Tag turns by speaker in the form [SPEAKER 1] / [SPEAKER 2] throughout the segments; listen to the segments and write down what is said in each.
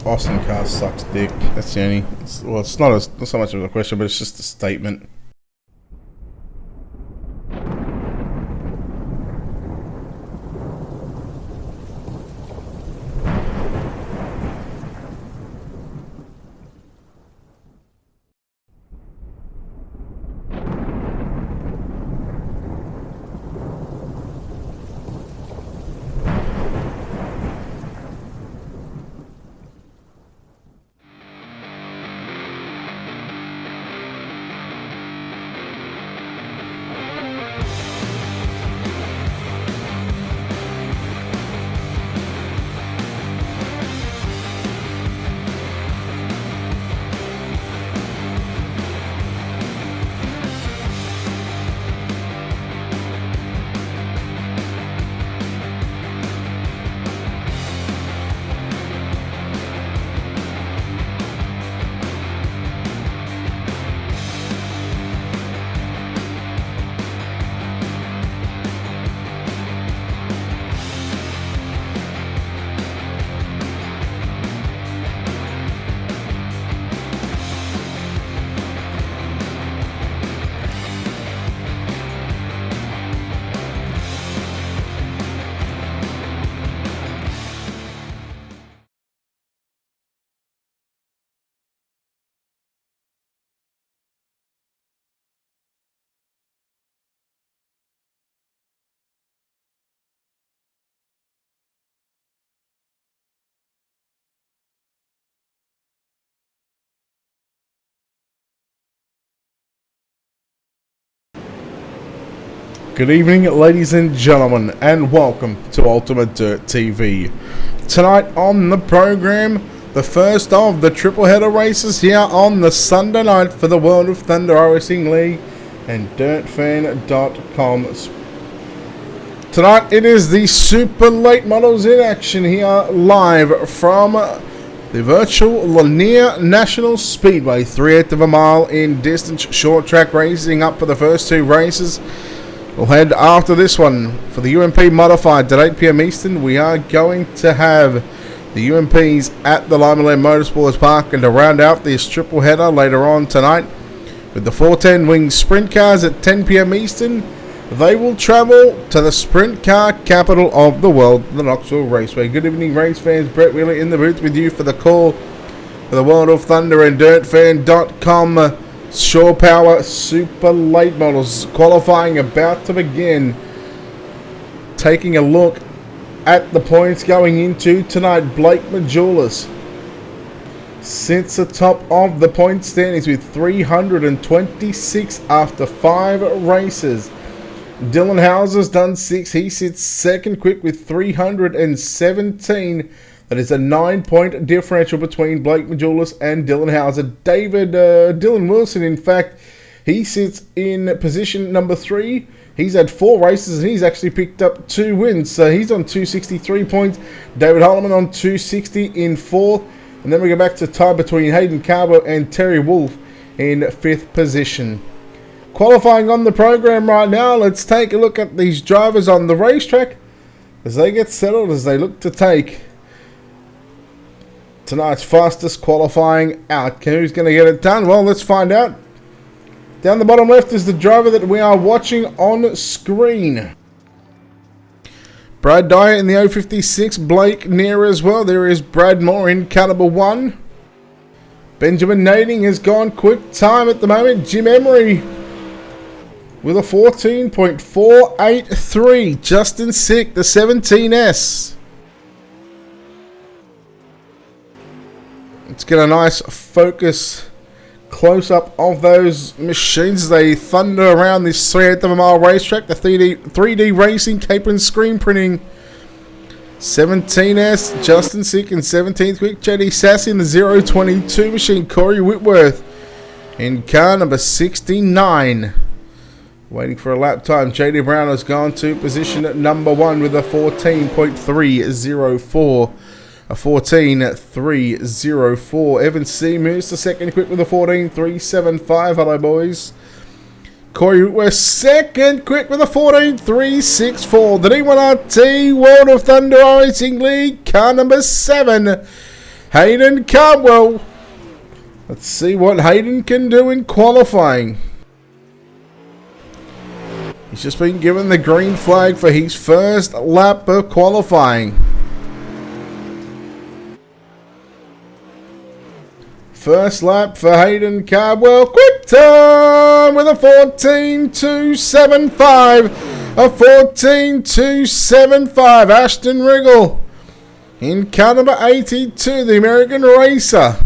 [SPEAKER 1] Austin car sucks dick. That's the only. It's not so much of a question, but it's just a statement. Good evening, ladies and gentlemen, and welcome to Ultimate Dirt TV. Tonight on the program, the first of the triple header races here on the Sunday night for the World of Thunder Racing League and DirtFan.com. Tonight it is the super late models in action here live from the virtual Lanier National Speedway. 3/8 of a mile in distance short track racing up for the first two races. We'll head after this one for the UMP Modified at 8 p.m. Eastern. We are going to have the UMPs at the Lanier Motorsports Park, and to round out this triple header later on tonight with the 410 Wing Sprint Cars at 10 p.m. Eastern. They will travel to the sprint car capital of the world, the Knoxville Raceway. Good evening, race fans. Brett Wheeler in the booth with you for the call for the World of Thunder and DirtFan.com. Shore Power Super Late Models qualifying about to begin. Taking a look at the points going into tonight. Blake Majulis sits atop of the point standings with 326 after 5 races. Dylan Hauser's done 6. He sits second quick with 317. That is a 9-point differential between Blake Majulis and Dylan Hauser. Dylan Wilson, in fact, he sits in position number 3. He's had 4 races and he's actually picked up 2 wins. So he's on 263 points. David Holloman on 260 in 4th. And then we go back to tie between Hayden Carbo and Terry Wolf in 5th position. Qualifying on the program right now, let's take a look at these drivers on the racetrack as they get settled, as they look to take tonight's fastest qualifying out. Who's going to get it done? Well, let's find out. Down the bottom left is the driver that we are watching on screen. Brad Dyer in the 056. Blake near as well. There is Brad Moore in car number 1. Benjamin Nading has gone quick time at the moment. Jim Emery with a 14.483. Justin Sick, the 17S. Let's get a nice focus close-up of those machines as they thunder around this 3/8 of a mile racetrack. The 3D Racing Cape and Screen Printing 17S, Justin Sick in 17th quick. JD Sassy in the 022 machine. Corey Whitworth in car number 69. Waiting for a lap time. JD Brown has gone to position at number 1 with a 14.304. A 14.304. Evan C. moves to second quick with a 14.375. Hello, boys. Corey Whitworth second quick with a 14.364. The D1RT World of Thunder Racing League car number 7. Hayden Cardwell. Let's see what Hayden can do in qualifying. He's just been given the green flag for his first lap of qualifying. First lap for Hayden Cardwell. Quick time with a 14.275. A 14.275. Ashton Riggle in car number 82, the American racer.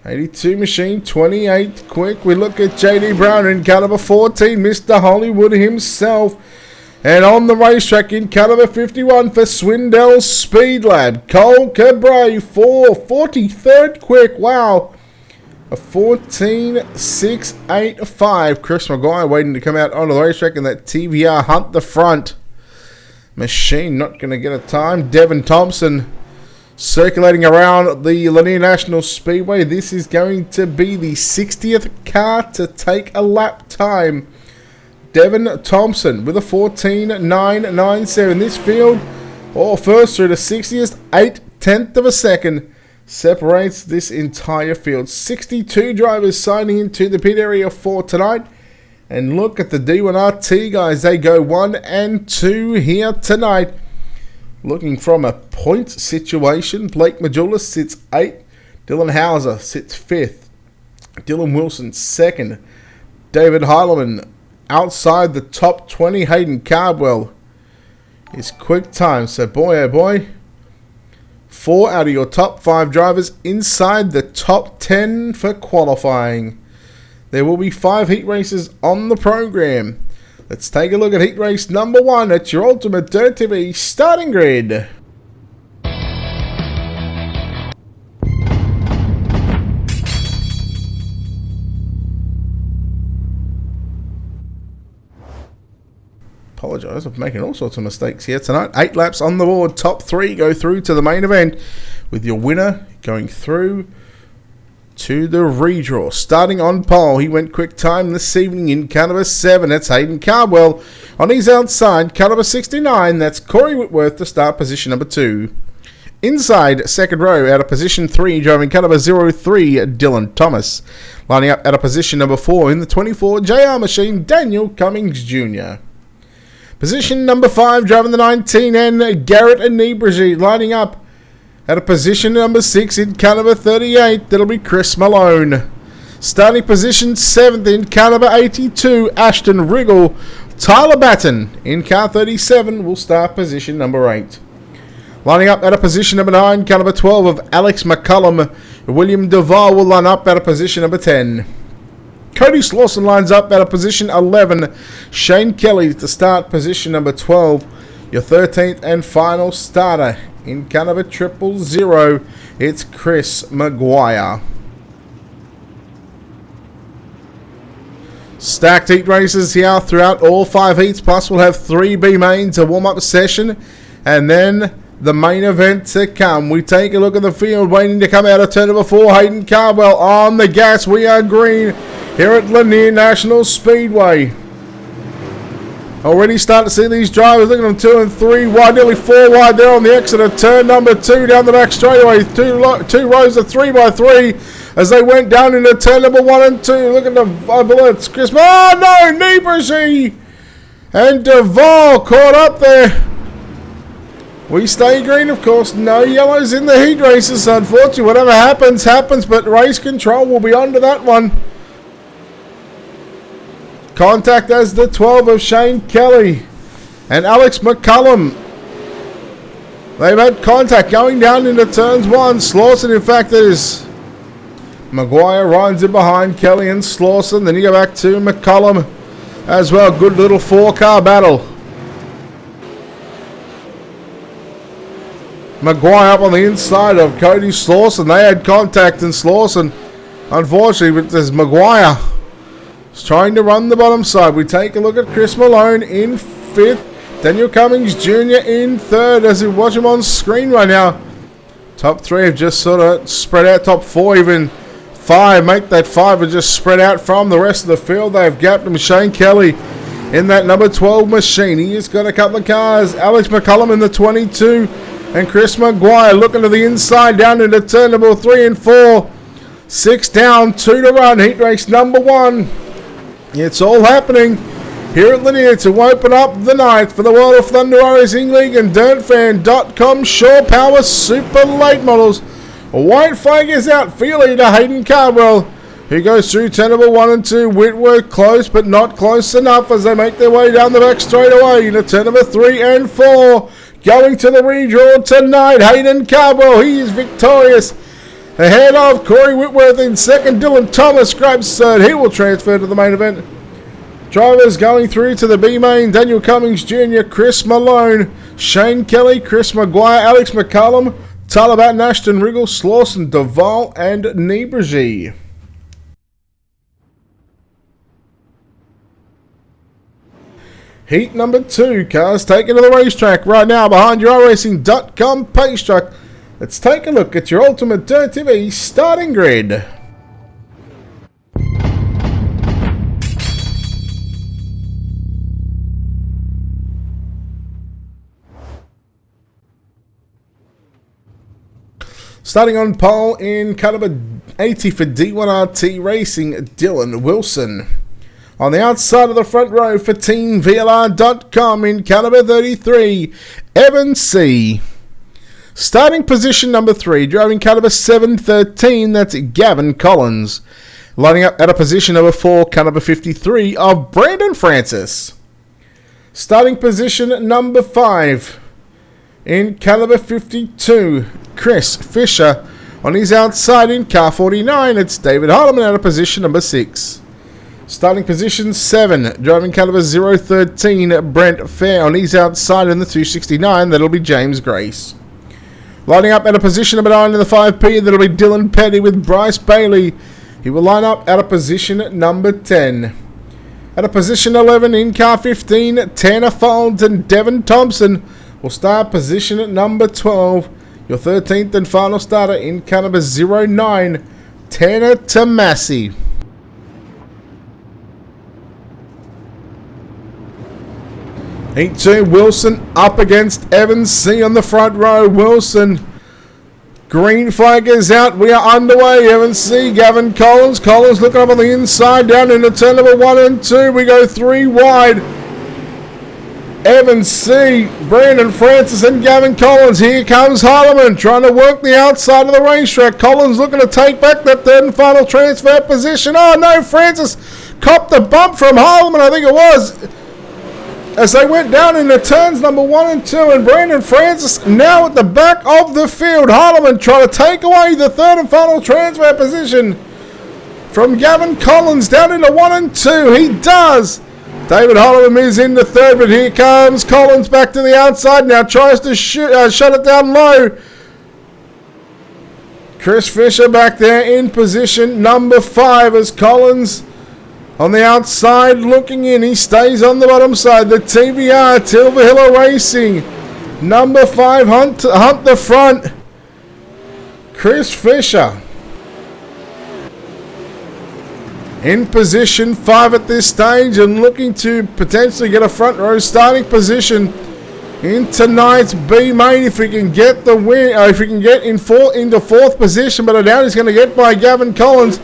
[SPEAKER 1] 82 machine, 28 quick. We look at JD Brown in car number 14, Mr. Hollywood himself. And on the racetrack in car number 51 for Swindell Speed Lab, Cole Cabray for 43rd quick. Wow. A 14.685. Chris Maguire waiting to come out onto the racetrack in that TVR Hunt the Front machine. Not going to get a time. Devin Thompson circulating around the Lanier National Speedway. This is going to be the 60th car to take a lap time. Devin Thompson with a 14.997. This field, first through the 60th, 8/10 of a second, separates this entire field. 62 drivers signing into the pit area for tonight. And look at the D1RT guys. They go 1 and 2 here tonight. Looking from a point situation, Blake Majulis sits 8th. Dylan Hauser sits 5th. Dylan Wilson 2nd. David Heileman outside the top 20. Hayden Cardwell is quick time. So boy, oh boy, 4 out of your top 5 drivers inside the top 10 for qualifying. There will be 5 heat races on the program. Let's take a look at heat race number 1 at your Ultimate Dirt TV starting grid. Apologise, I'm making all sorts of mistakes here tonight. 8 laps on the board. Top 3 go through to the main event, with your winner going through to the redraw. Starting on pole, he went quick time this evening in car number 7. That's Hayden Cardwell. On his outside, car number 69. That's Corey Whitworth to start position number 2. Inside, second row, out of position 3, driving car number 03, Dylan Thomas. Lining up out of position number 4 in the 24 JR machine, Daniel Cummings Jr. Position number 5, driving the 19, and Garrett Inebrigi. Lining up at a position number 6 in car number 38, that'll be Chris Malone. Starting position 7th in car number 82, Ashton Riggle. Tyler Batten in car 37 will start position number 8. Lining up at a position number 9, car number 12 of Alex McCullum. William Duval will line up at a position number 10. Cody Slauson lines up at a position 11. Shane Kelly to start position number 12. Your 13th and final starter in car number 000, it's Chris Maguire. Stacked heat races here throughout all 5 heats, plus we'll have 3 B mains, a warm-up session, and then the main event to come. We take a look at the field waiting to come out of turn number 4. Hayden Cardwell on the gas. We are green here at Lanier National Speedway. Already starting to see these drivers. Look at them, 2 and 3 wide, nearly 4 wide there on the exit of turn number 2 down the back straightaway. Two rows of 3x3 as they went down into turn number 1 and 2. Look at the bullets. Chris. Oh no, Niebussy and Duval caught up there. We stay green, of course. No yellows in the heat races. Unfortunately, whatever happens, happens. But race control will be onto that one. Contact as the 12 of Shane Kelly and Alex McCullum. They've had contact going down into turns 1. Slauson, in fact, is Maguire rides in behind Kelly and Slauson. Then you go back to McCullum as well. Good little 4-car battle. Maguire up on the inside of Cody Slauson. They had contact, and Slauson, unfortunately, there's Maguire trying to run the bottom side. We take a look at Chris Malone in 5th. Daniel Cummings Jr. in 3rd as we watch him on screen right now. Top 3 have just sort of spread out. Top 4, even 5. Make that 5 and just spread out from the rest of the field. They've gapped him. Shane Kelly in that number 12 machine. He has got a couple of cars. Alex McCullum in the 22. and Chris Maguire looking to the inside down into turn number 3 and 4. 6 down, 2 to run. Heat race number 1. It's all happening here at Lanier to open up the night for the World of Thunder Racing League and DirtFan.com Shore Power Super Late Models. A white flag is out for your leader, Hayden Cardwell, who goes through turn number 1 and 2. Whitworth close, but not close enough as they make their way down the back straight away into turn number 3 and 4. Going to the redraw tonight, Hayden Cardwell. He is victorious. Ahead of Corey Whitworth in second. Dylan Thomas grabs third. He will transfer to the main event. Drivers going through to the B main: Daniel Cummings Jr., Chris Malone, Shane Kelly, Chris Maguire, Alex McCullum, Tyler Batten, Ashton Riggle, Slauson, Duval, and Nebrigi. Heat number 2, cars taken to the racetrack right now behind your iRacing.com pace truck. Let's take a look at your Ultimate Dirt TV starting grid. Starting on pole in car number 80 for D1RT Racing, Dylan Wilson. On the outside of the front row for Team VLR.com in car number 33, Evan C. Starting position number 3, driving car number 713, that's Gavin Collins. Lining up at a position number 4, car number 53 of Brandon Francis. Starting position number 5, in car number 52, Chris Fisher. On his outside in car 49, it's David Harleman out of position number 6. Starting position 7, driving car number 013, Brent Fair. On his outside in the 269, that'll be James Grace. Lining up at a position number 9 in the 5P, that'll be Dylan Petty with Bryce Bailey. He will line up at a position number 10. At a position 11 in car 15, Tanner Folds and Devin Thompson will start position at number 12. Your 13th and final starter in car number 09, Tanner Tomasi. Heat 2, Wilson up against Evans C on the front row. Wilson, green flag is out. We are underway. Evans C, Gavin Collins. Collins looking up on the inside, down into turn number 1 and 2. We go 3 wide. Evans C, Brandon Francis and Gavin Collins. Here comes Harleman trying to work the outside of the racetrack. Collins looking to take back that third and final transfer position. Oh no, Francis copped the bump from Harleman, I think it was, as they went down into turns number 1 and 2, and Brandon Francis now at the back of the field. Harleman trying to take away the third and final transfer position from Gavin Collins down into 1 and 2. He does. David Holland is in the third, but here comes Collins back to the outside. Now tries to shut it down low. Chris Fisher back there in position number 5 as Collins on the outside looking in. He stays on the bottom side. The TVR, Tilvahilla Racing. Number 5, Hunt the front. Chris Fisher in position 5 at this stage and looking to potentially get a front row starting position in tonight's B main if we can get the win, if we can get into 4th position, but I doubt he's going to get by Gavin Collins,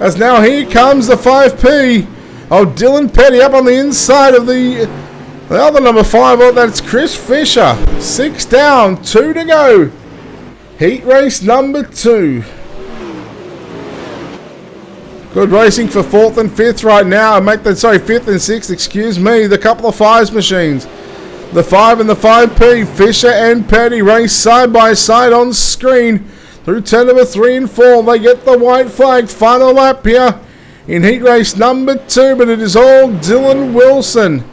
[SPEAKER 1] as now here comes the 5P of Dylan Petty up on the inside of the other number 5. Oh, that's Chris Fisher. 6 down, 2 to go. Heat race number 2. Good racing for 4th and 5th right now. 5th and 6th, excuse me. The couple of 5s machines. The 5 and the 5P. Fisher and Petty race side by side on screen. Through turn number 3 and 4. They get the white flag. Final lap here in heat race number 2. But it is all Dylan Wilson.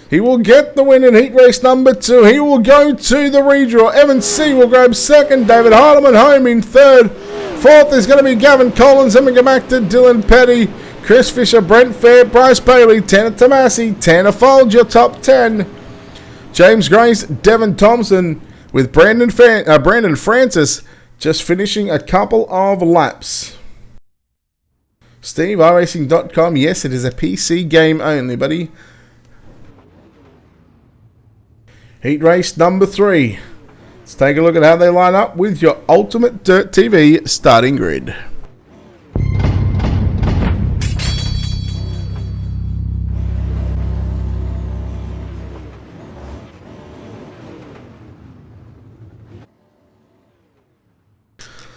[SPEAKER 1] He will get the win in heat race number 2. He will go to the redraw. Evan C will grab 2nd. David Harleman home in 3rd. 4th is going to be Gavin Collins. Then we go back to Dylan Petty, Chris Fisher, Brent Fair, Bryce Bailey, Tanner Tomasi, Tanner Fold, your top 10. James Grace, Devin Thompson with Brandon Francis just finishing a couple of laps. Steve, iRacing.com. Yes, it is a PC game only, buddy. Heat race number 3. Let's take a look at how they line up with your Ultimate Dirt TV starting grid.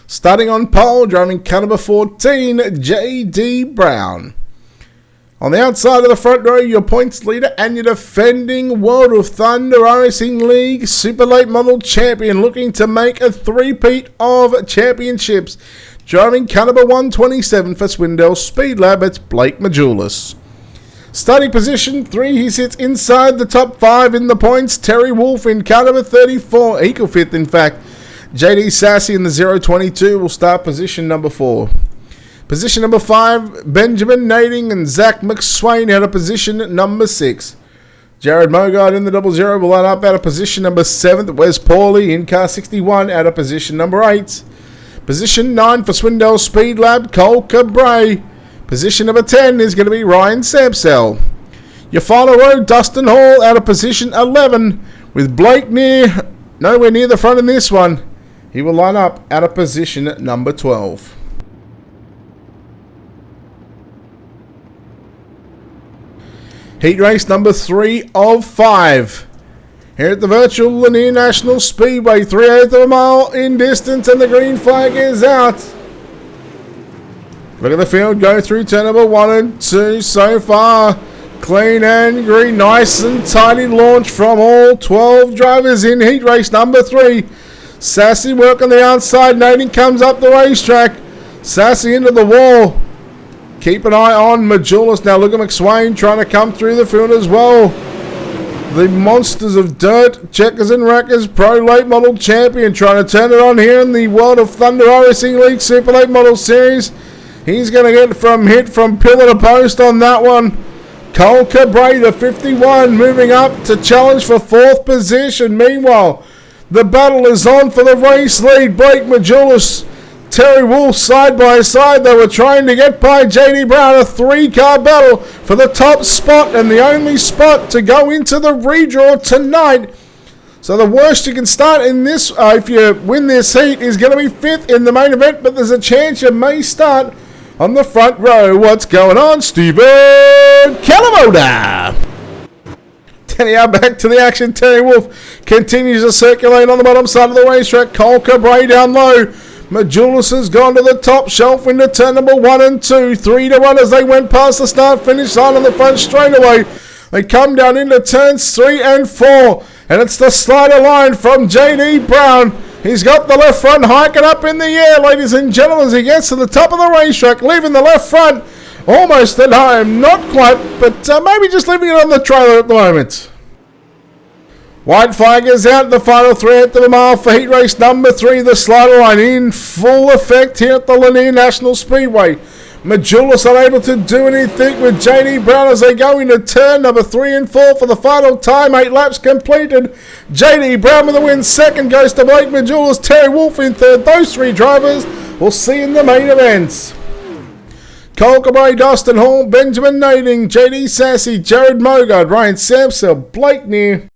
[SPEAKER 1] Starting on pole, driving car number 14, J.D. Brown. On the outside of the front row, your points leader and your defending World of Thunder Racing League Super Late Model Champion, looking to make a three-peat of championships. Driving car number 127 for Swindell Speed Lab, it's Blake Majulis. Starting position 3, he sits inside the top 5 in the points. Terry Wolf in car number 34, equal fifth in fact. JD Sassy in the 022 will start position number 4. Position number 5, Benjamin Nading and Zach McSwain out of position number 6. Jared Mogard in the 00 will line up out of position number 7. Wes Pauly in car 61 out of position number 8. Position 9 for Swindell Speed Lab, Cole Cabray. Position number 10 is going to be Ryan Sampsell. Your final row, Dustin Hall out of position 11 with Blake nowhere near the front in this one. He will line up out of position number 12. Heat race number 3 of 5. Here at the virtual Lanier National Speedway, 3/8 of a mile in distance, and the green flag is out. Look at the field go through turn number 1 and 2 so far. Clean and green, nice and tidy launch from all 12 drivers in heat race number 3. Sassy work on the outside, Nading comes up the racetrack. Sassy into the wall. Keep an eye on Majulis. Now look at McSwain trying to come through the field as well. The Monsters of Dirt, Checkers and Wreckers, Pro Late Model Champion, trying to turn it on here in the World of Thunder Racing League Super Late Model Series. He's going to get hit from pillar to post on that one. Cole Cabray, the 51, moving up to challenge for 4th position. Meanwhile, the battle is on for the race lead. Blake Majulis, Terry Wolf side by side. They were trying to get by J.D. Brown. A 3-car battle for the top spot and the only spot to go into the redraw tonight. So the worst you can start in this, if you win this heat, is going to be 5th in the main event. But there's a chance you may start on the front row. What's going on, Stephen Calamoda? Anyhow, back to the action. Terry Wolf continues to circulate on the bottom side of the racetrack. Cole Cabray down low. Majulis has gone to the top shelf into turn number 1 and 2. 3 to run as they went past the start-finish line on the front straightaway. They come down into turns 3 and 4. And it's the slider line from J.D. Brown. He's got the left front hiking up in the air, ladies and gentlemen, as he gets to the top of the racetrack, leaving the left front almost at home. Not quite, but maybe just leaving it on the trailer at the moment. White flag is out, the final 3/8 of a mile for heat race number 3. The slider line in full effect here at the Lanier National Speedway. Majulis unable to do anything with J.D. Brown as they go into turn number 3 and 4 for the final time. 8 laps completed. J.D. Brown with the win. Second goes to Blake Majulis. Terry Wolf in third. Those 3 drivers we'll see in the main events. Cole Cabray, Dustin Hall, Benjamin Nading, J.D. Sassy, Jared Mogard, Ryan Sampsell, Blake Neer,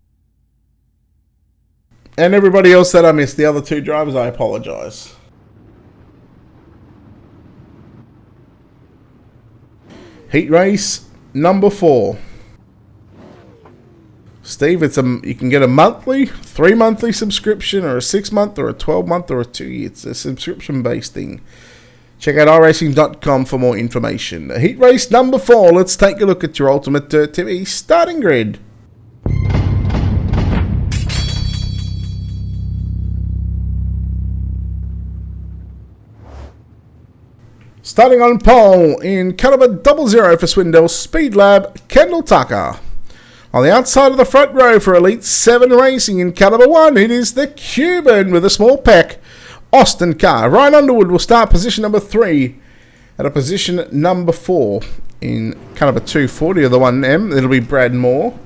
[SPEAKER 1] and everybody else that I missed. The other 2 drivers, I apologise. Heat race number 4. Steve, you can get a monthly, 3 monthly subscription, or a 6 month, or a 12 month, or a 2 year. It's a subscription based thing. Check out iRacing.com for more information. Heat race number 4. Let's take a look at your Ultimate Dirt TV starting grid. Starting on pole in car number 00 for Swindell Speed Lab, Kendall Tucker. On the outside of the front row for Elite 7 Racing in car number 1, it is the Cuban with a small pack, Austin Carr. Ryan Underwood will start position number 3 at a position number 4 in car number 240 of the 1M. It'll be Brad Moore.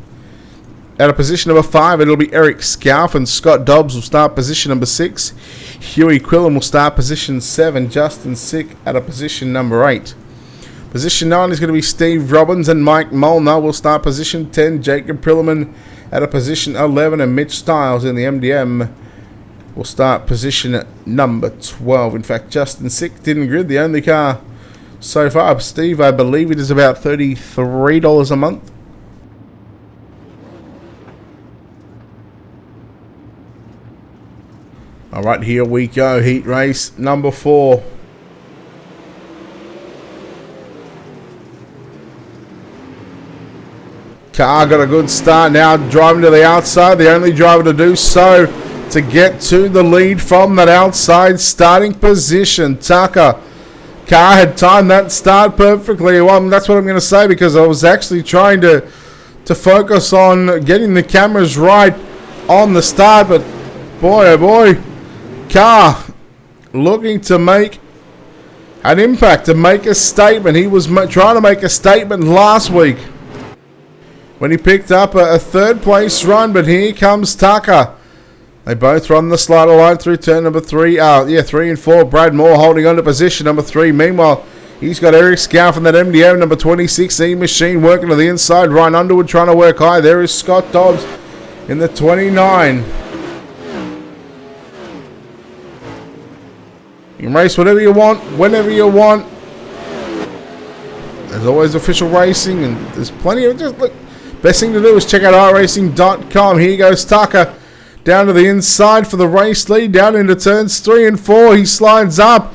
[SPEAKER 1] At a position number 5, it'll be Eric Scalf, and Scott Dobbs will start position number 6. Huey Quillen will start position 7. Justin Sick at a position number 8. Position 9 is going to be Steve Robbins, and Mike Molnar will start position 10. Jacob Prillerman at a position 11, and Mitch Stiles in the MDM will start position at number 12. In fact, Justin Sick didn't grid. The only car so far, Steve, I believe it is about $33 a month. Alright, here we go. Heat race number 4. Car got a good start now, driving to the outside. The only driver to do so to get to the lead from that outside starting position. Tucker. Car had timed that start perfectly. Well, that's what I'm going to say, because I was actually trying to focus on getting the cameras right on the start. But boy, oh boy, Car looking to make an impact, to make a statement. He was trying to make a statement last week when he picked up a third place run, but here comes Tucker. They both run the slider line through turn number 3. 3 and 4. Brad Moore holding on to position number 3. Meanwhile, he's got Eric Scow from that MDO number 26 E-Machine working to the inside. Ryan Underwood trying to work high. There is Scott Dobbs in the 29. You can race whatever you want, whenever you want. There's always official racing, and there's plenty of just look. Best thing to do is check out iRacing.com. Here goes Tucker down to the inside for the race lead. Down into turns 3 and 4. He slides up.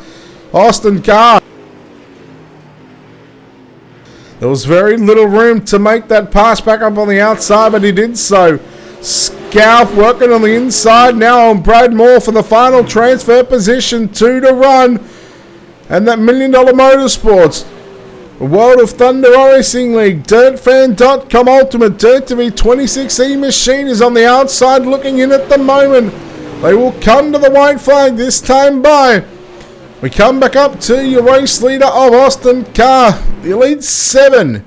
[SPEAKER 1] Austin Carr. There was very little room to make that pass back up on the outside, but he did so. Scalp working on the inside now on Brad Moore for the final transfer position. 2 to run. And that $1 Million Motorsports World of Thunder Racing League, DirtFan.com Ultimate Dirt TV 26E Machine is on the outside looking in at the moment. They will come to the white flag this time by. We come back up to your race leader of Austin Carr, the Elite 7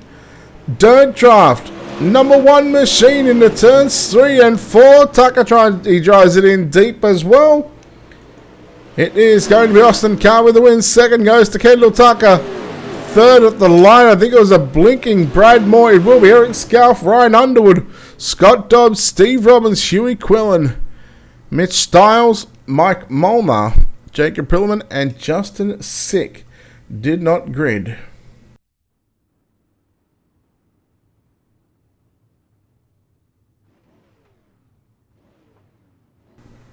[SPEAKER 1] Dirt Draft number 1 machine into turns 3 and 4. Tucker drives it in deep as well. It is going to be Austin Carr with the win. Second goes to Kendall Tucker. Third at the line, I think it was a blinking Brad Moore. It will be Eric Scalf, Ryan Underwood, Scott Dobbs, Steve Robbins, Huey Quillen, Mitch Stiles, Mike Molnar, Jacob Prilliman, and Justin Sick did not grid.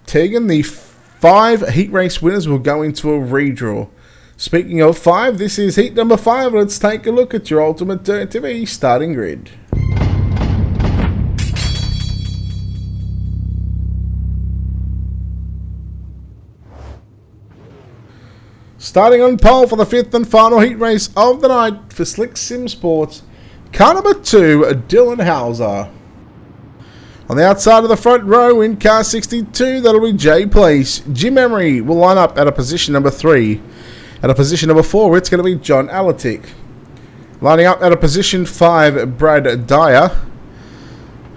[SPEAKER 1] Tegan, the 5 heat race winners will go into a redraw. Speaking of 5, this is heat number 5. Let's take a look at your Ultimate Dirt TV starting grid. Starting on pole for the 5th and final heat race of the night for Slick Sim Sports, car number 2, Dylan Hauser. On the outside of the front row in car 62, that'll be Jay Place. Jim Emery will line up at a position number 3. At a position number 4, it's going to be John Alatic. Lining up at a position 5, Brad Dyer.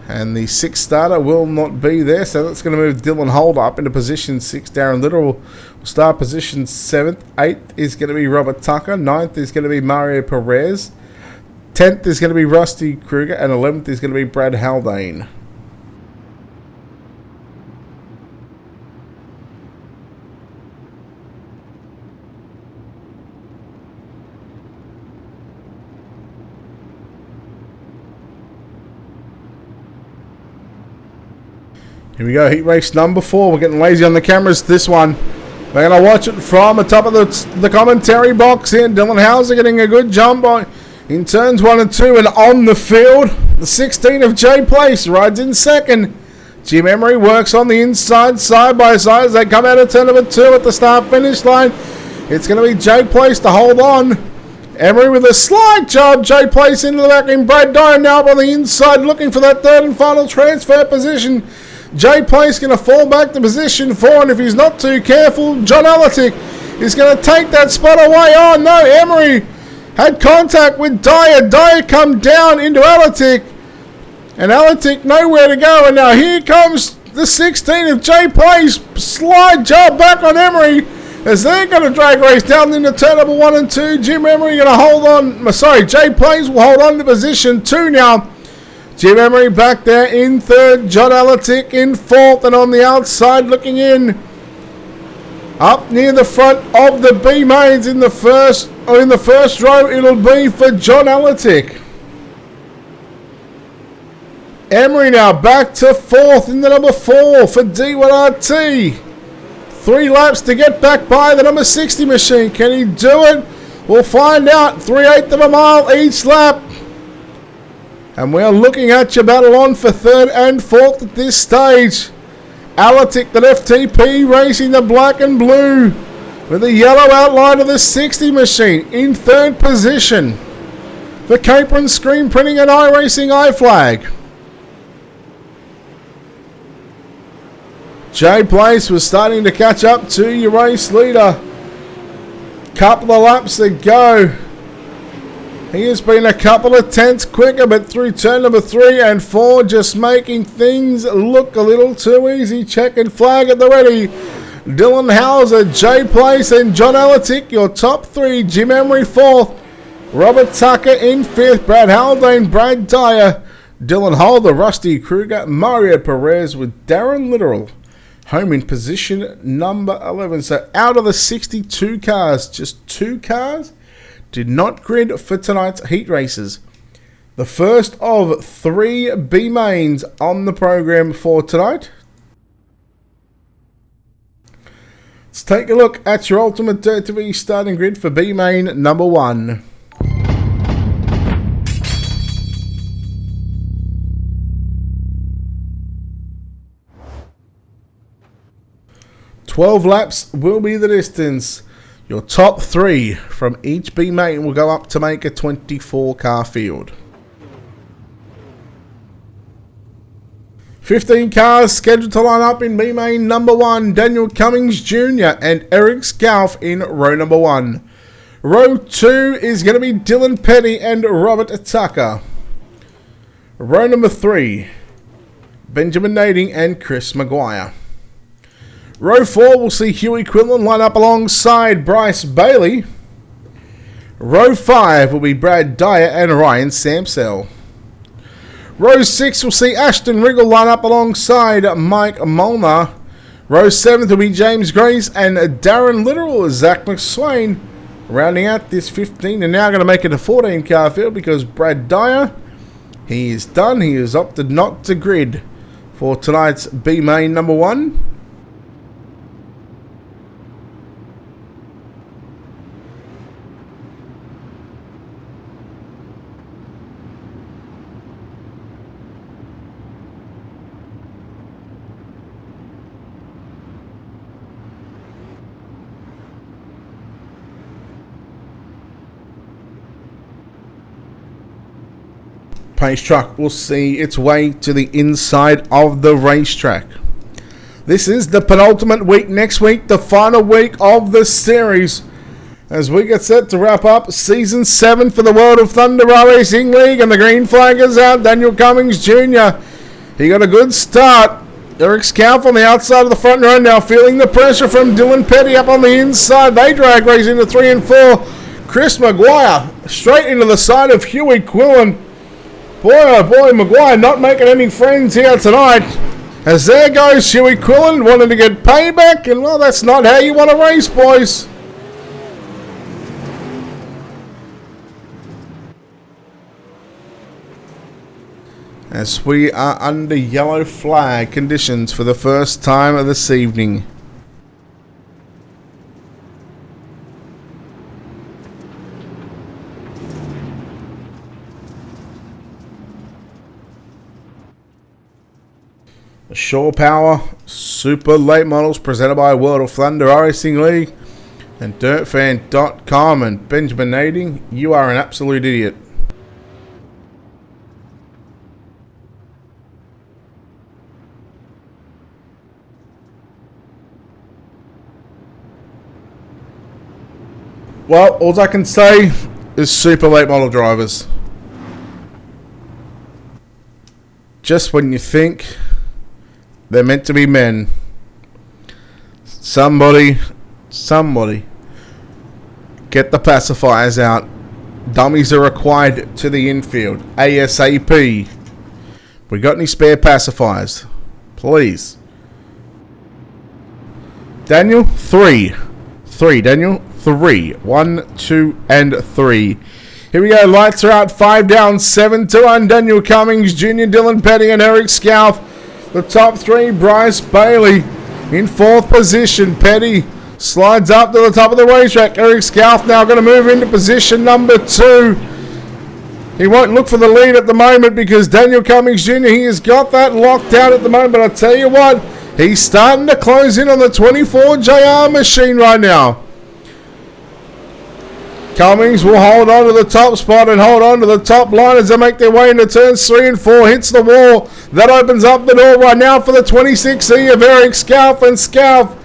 [SPEAKER 1] And the 6th starter will not be there, so that's going to move Dylan Holder up into position 6. Darren Little will start position 7th. 8th is going to be Robert Tucker. 9th is going to be Mario Perez. 10th is going to be Rusty Kruger. And 11th is going to be Brad Haldane. Here we go, heat race number 4. We're getting lazy on the cameras this one. We're going to watch it from the top of the commentary box here. Dylan Hauser getting a good jump on in turns 1 and 2 and on the field. The 16 of Jay Place rides in second. Jim Emery works on the inside side by side as they come out of turn number 2 at the start-finish line. It's going to be Jay Place to hold on. Emery with a slight job. Jay Place into the back in. Brad Dyer now up on the inside looking for that third and final transfer position. Jay Place going to fall back to position 4, and if he's not too careful, John Alatic is going to take that spot away. Oh no, Emery had contact with Dyer. Dyer come down into Alatic, and Alatic nowhere to go. And now here comes the 16 of Jay Place. Slide job back on Emery as they're going to drag race down into turn number 1 and 2. Jim Emery going to hold on. Sorry, Jay Place will hold on to position 2 now. Jim Emery back there in 3rd. John Alatic in 4th. And on the outside looking in Up near the front of the B mains in the first row, it'll be for John Alatic. Emery now back to fourth in the number 4 for D1RT. 3 laps to get back by the number 60 machine. Can he do it? We'll find out. 3/8 of a mile each lap. And we're looking at your battle on for 3rd and 4th at this stage. Alatic, the FTP, racing the black and blue with the yellow outline of the 60 machine in 3rd position. For Capron Screen Printing and iRacing iFlag. Jay Place was starting to catch up to your race leader. Couple of laps to go. He has been a couple of tenths quicker, but through turn number 3 and 4, just making things look a little too easy. Checkered flag at the ready. Dylan Hauser, Jay Place, and John Alatic, your top 3. Jim Emery 4th. Robert Tucker in 5th. Brad Haldane, Brad Dyer, Dylan Holder, Rusty Kruger, Mario Perez with Darren Literal. Home in position number 11. So out of the 62 cars, just 2 cars did not grid for tonight's heat races. The first of 3 B mains on the program for tonight. Let's take a look at your Ultimate Dirt TV starting grid for B main number 1. "12 laps will be the distance. Your top 3 from each B main will go up to make a 24 car field. 15 cars scheduled to line up in B main number 1. Daniel Cummings Jr. and Eric Scalf in row number 1. Row 2 is going to be Dylan Petty and Robert Tucker. Row number 3, Benjamin Nading and Chris Maguire. Row 4 will see Huey Quinlan line up alongside Bryce Bailey. Row 5 will be Brad Dyer and Ryan Samsell. Row 6 will see Ashton Riggle line up alongside Mike Molnar. Row 7 will be James Grace and Darren Literal. Zach McSwain rounding out this 15 and now going to make it a 14 car field because Brad Dyer, he is done. He has opted not to grid for tonight's B main number 1. Pace truck will see its way to the inside of the racetrack. This is the penultimate week. Next week, the final week of the series, as we get set to wrap up Season 7 for the World of Thunder Racing League, and the green flag is out. Daniel Cummings Jr., he got a good start. Eric Scalf on the outside of the front row now, feeling the pressure from Dylan Petty up on the inside. They drag race into 3 and 4. Chris Maguire straight into the side of Huey Quillen. Boy, oh boy, Maguire not making any friends here tonight. As there goes Huey Quillen, wanting to get payback, and well, that's not how you want to race, boys. As we are under yellow flag conditions for the first time of this evening. Shore Power Super Late Models presented by World of Thunder Racing League and DirtFan.com. And Benjamin Nading, you are an absolute idiot. Well, all I can say is super late model drivers. Just when you think they're meant to be men, somebody, get the pacifiers out. Dummies are required to the infield ASAP. We got any spare pacifiers? Please. Daniel, 3. 3, Daniel, 3. 1, 2, and 3. Here we go. Lights are out. 5 down, 7 to 1. Daniel Cummings, Jr., Dylan Petty, and Eric Scalf. The top 3, Bryce Bailey in 4th position. Petty slides up to the top of the racetrack. Eric Scalf now going to move into position number 2. He won't look for the lead at the moment because Daniel Cummings Jr., he has got that locked down at the moment. But I tell you what, he's starting to close in on the 24 JR machine right now. Cummings will hold on to the top spot and hold on to the top line as they make their way into turns 3 and 4. Hits the wall. That opens up the door right now for the 26E of Eric Scalf. And Scalf,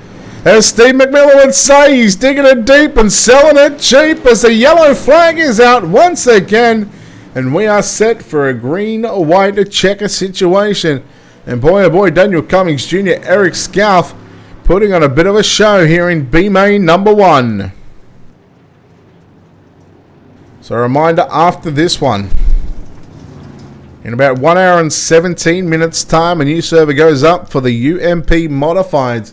[SPEAKER 1] as Steve McMillan would say, he's digging it deep and selling it cheap as the yellow flag is out once again. And we are set for a green-white checker situation. And boy, oh boy, Daniel Cummings Jr., Eric Scalf putting on a bit of a show here in B-Main number 1. So a reminder after this one, in about 1 hour and 17 minutes time, a new server goes up for the UMP Modifieds,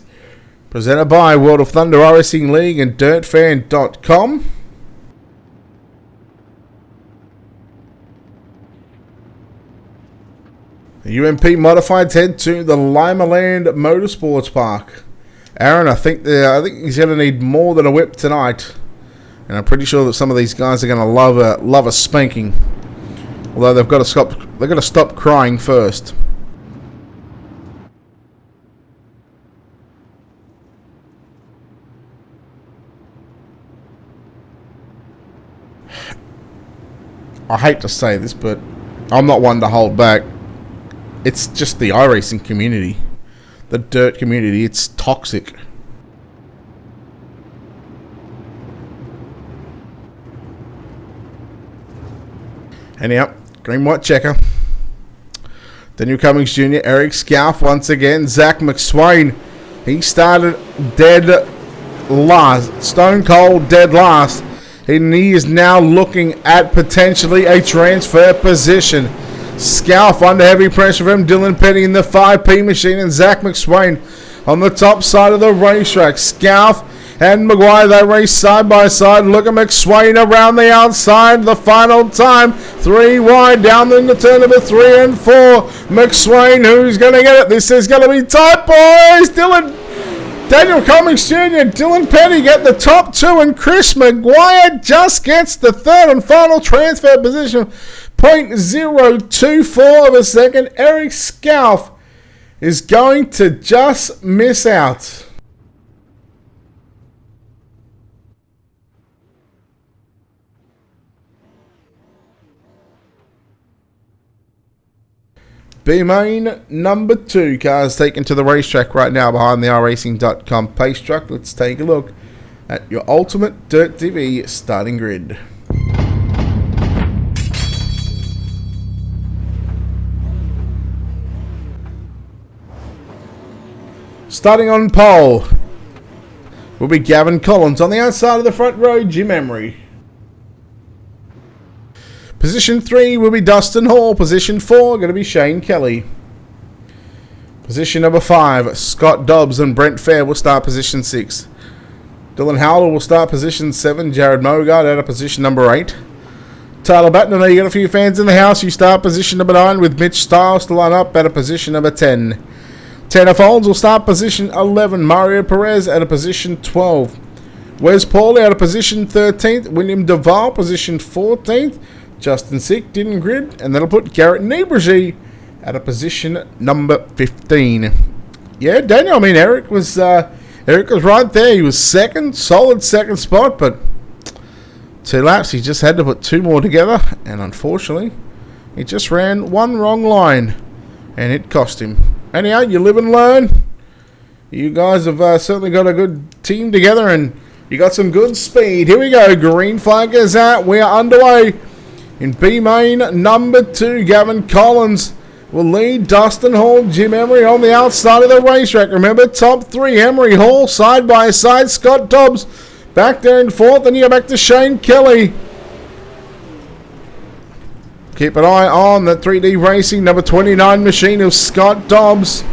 [SPEAKER 1] presented by World of Thunder iRacing League and DirtFan.com. The UMP Modifieds head to the Limaland Motorsports Park. Aaron, I think he's going to need more than a whip tonight. And I'm pretty sure that some of these guys are going to love a spanking. Although they've got to stop crying first. I hate to say this, but I'm not one to hold back. It's just the iRacing community. The dirt community. It's toxic. Anyhow, green-white checker. Daniel Cummings Jr., Eric Scalf once again. Zach McSwain, he started dead last. Stone cold dead last. And he is now looking at potentially a transfer position. Scalf under heavy pressure from Dylan Petty in the 5P machine and Zach McSwain on the top side of the racetrack. Scalf and Maguire, they race side by side. Look at McSwain around the outside. The final time, 3 wide down into turn number 3 and 4. McSwain, who's going to get it? This is going to be tight, boys. Daniel Cummings Jr., Dylan Petty get the top 2, and Chris Maguire just gets the 3rd and final transfer position. 0.024 of a second. Eric Scalf is going to just miss out. B-Main number 2 cars taken to the racetrack right now behind the iRacing.com pace truck. Let's take a look at your Ultimate Dirt TV starting grid. Starting on pole will be Gavin Collins. On the outside of the front row, Jim Emery. Position 3 will be Dustin Hall. Position 4 going to be Shane Kelly. Position number 5, Scott Dobbs and Brent Fair will start position 6. Dylan Howell will start position 7. Jared Mogard out of position number 8. Tyler Batten, I know you got a few fans in the house. You start position number 9 with Mitch Stiles to line up at a position number 10. Tanner Folds will start position 11. Mario Perez at a position 12. Wes Pauly out of position 13th. William Duval position 14th. Justin Sick didn't grid, and that'll put Garrett Nebregi at a position number 15. Yeah, Daniel, I mean, Eric was right there. He was second, solid second spot, but 2 laps, he just had to put 2 more together, and unfortunately, he just ran one wrong line, and it cost him. Anyhow, you live and learn. You guys have certainly got a good team together, and you got some good speed. Here we go. Green flag is out. We are underway. In B-Main number 2, Gavin Collins will lead Dustin Hall, Jim Emery on the outside of the racetrack. Remember, top 3, Emery, Hall, side by side, Scott Dobbs back there in 4th, and you go back to Shane Kelly. Keep an eye on the 3D Racing number 29 machine of Scott Dobbs.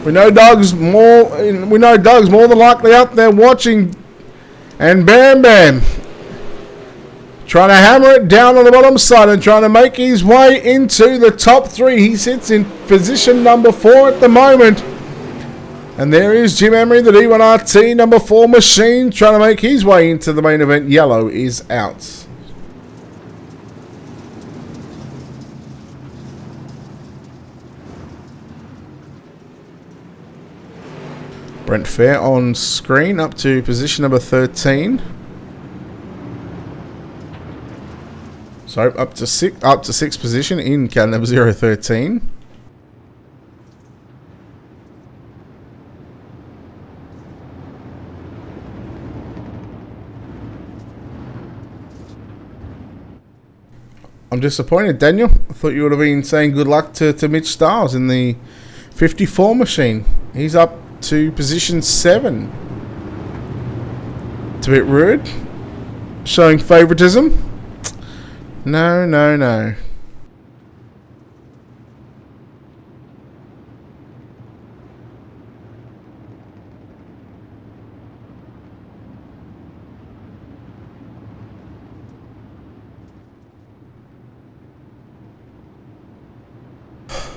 [SPEAKER 1] We know Doug's more than likely out there watching. And Bam Bam trying to hammer it down on the bottom side and trying to make his way into the top 3. He sits in position number 4 at the moment. And there is Jim Emery, the D1RT number 4 machine, trying to make his way into the main event. Yellow is out. Brent Fair on screen up to position number 13. So up to sixth position in car number 013. I'm disappointed, Daniel. I thought you would have been saying good luck to Mitch Stiles in the 54 machine. He's up to position 7. It's a bit rude. Showing favoritism. No, no, no.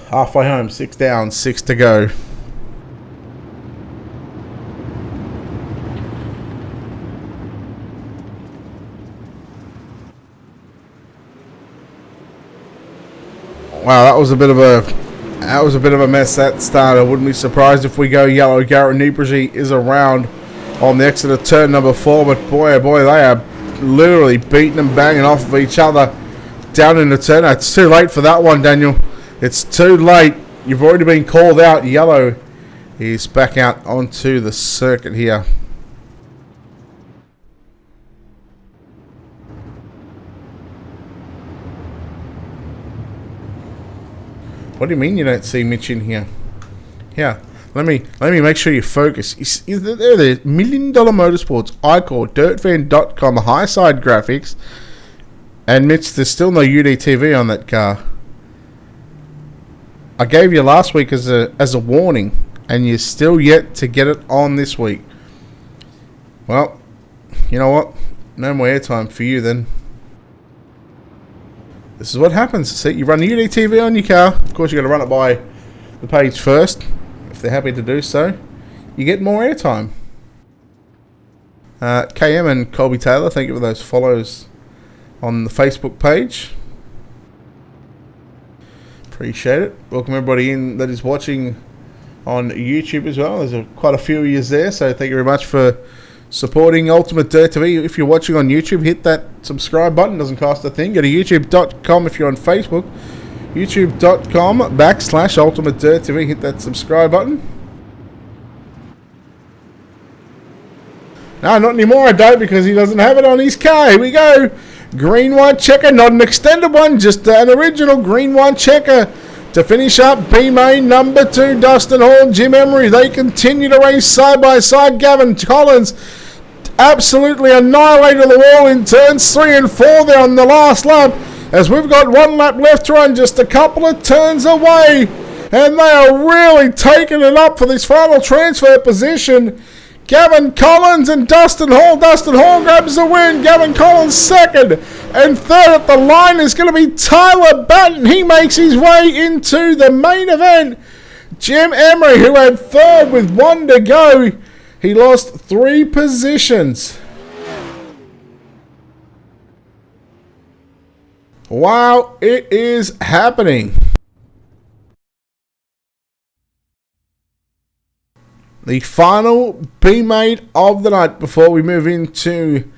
[SPEAKER 1] Halfway home, 6 down, 6 to go. Wow, that was a bit of a mess that start. I wouldn't be surprised if we go yellow. Garrett Nubrigi is around on the exit of turn number 4, but boy, oh boy, they are literally beating and banging off of each other down in the turn. It's too late for that one, Daniel. It's too late. You've already been called out. Yellow is back out onto the circuit here. What do you mean you don't see Mitch in here? Here, let me make sure you focus. They're the $1 Million Motorsports, iCore, DirtFan.com, high side graphics, and Mitch, there's still no UDTV on that car. I gave you last week as a warning, and you're still yet to get it on this week. Well, you know what? No more airtime for you then. This is what happens. See, you run the UDTV on your car. Of course, you've got to run it by the page first. If they're happy to do so, you get more airtime. KM and Colby Taylor, thank you for those follows on the Facebook page. Appreciate it. Welcome everybody in that is watching on YouTube as well. There's quite a few of you there, so thank you very much for supporting Ultimate Dirt TV. If you're watching on YouTube, hit that subscribe button. Doesn't cost a thing. Go to youtube.com if you're on Facebook. youtube.com/Ultimate Dirt TV. Hit that subscribe button. No, not anymore, I don't, because he doesn't have it on his car. Here we go. Green white checker, not an extended one, just an original green white checker to finish up B-Main number 2, Dustin Hall, Jim Emery. They continue to race side by side. Gavin Collins absolutely annihilated the wall in turns 3 and 4 there on the last lap, as we've got 1 lap left to run, just a couple of turns away, and they are really taking it up for this final transfer position. Gavin Collins and Dustin Hall. Dustin Hall grabs the win. Gavin Collins second. And third at the line is going to be Tyler Batten. He makes his way into the main event. Jim Emery, who had third with 1 to go, he lost 3 positions. Wow, it is happening. The final B-Main of the night before we move into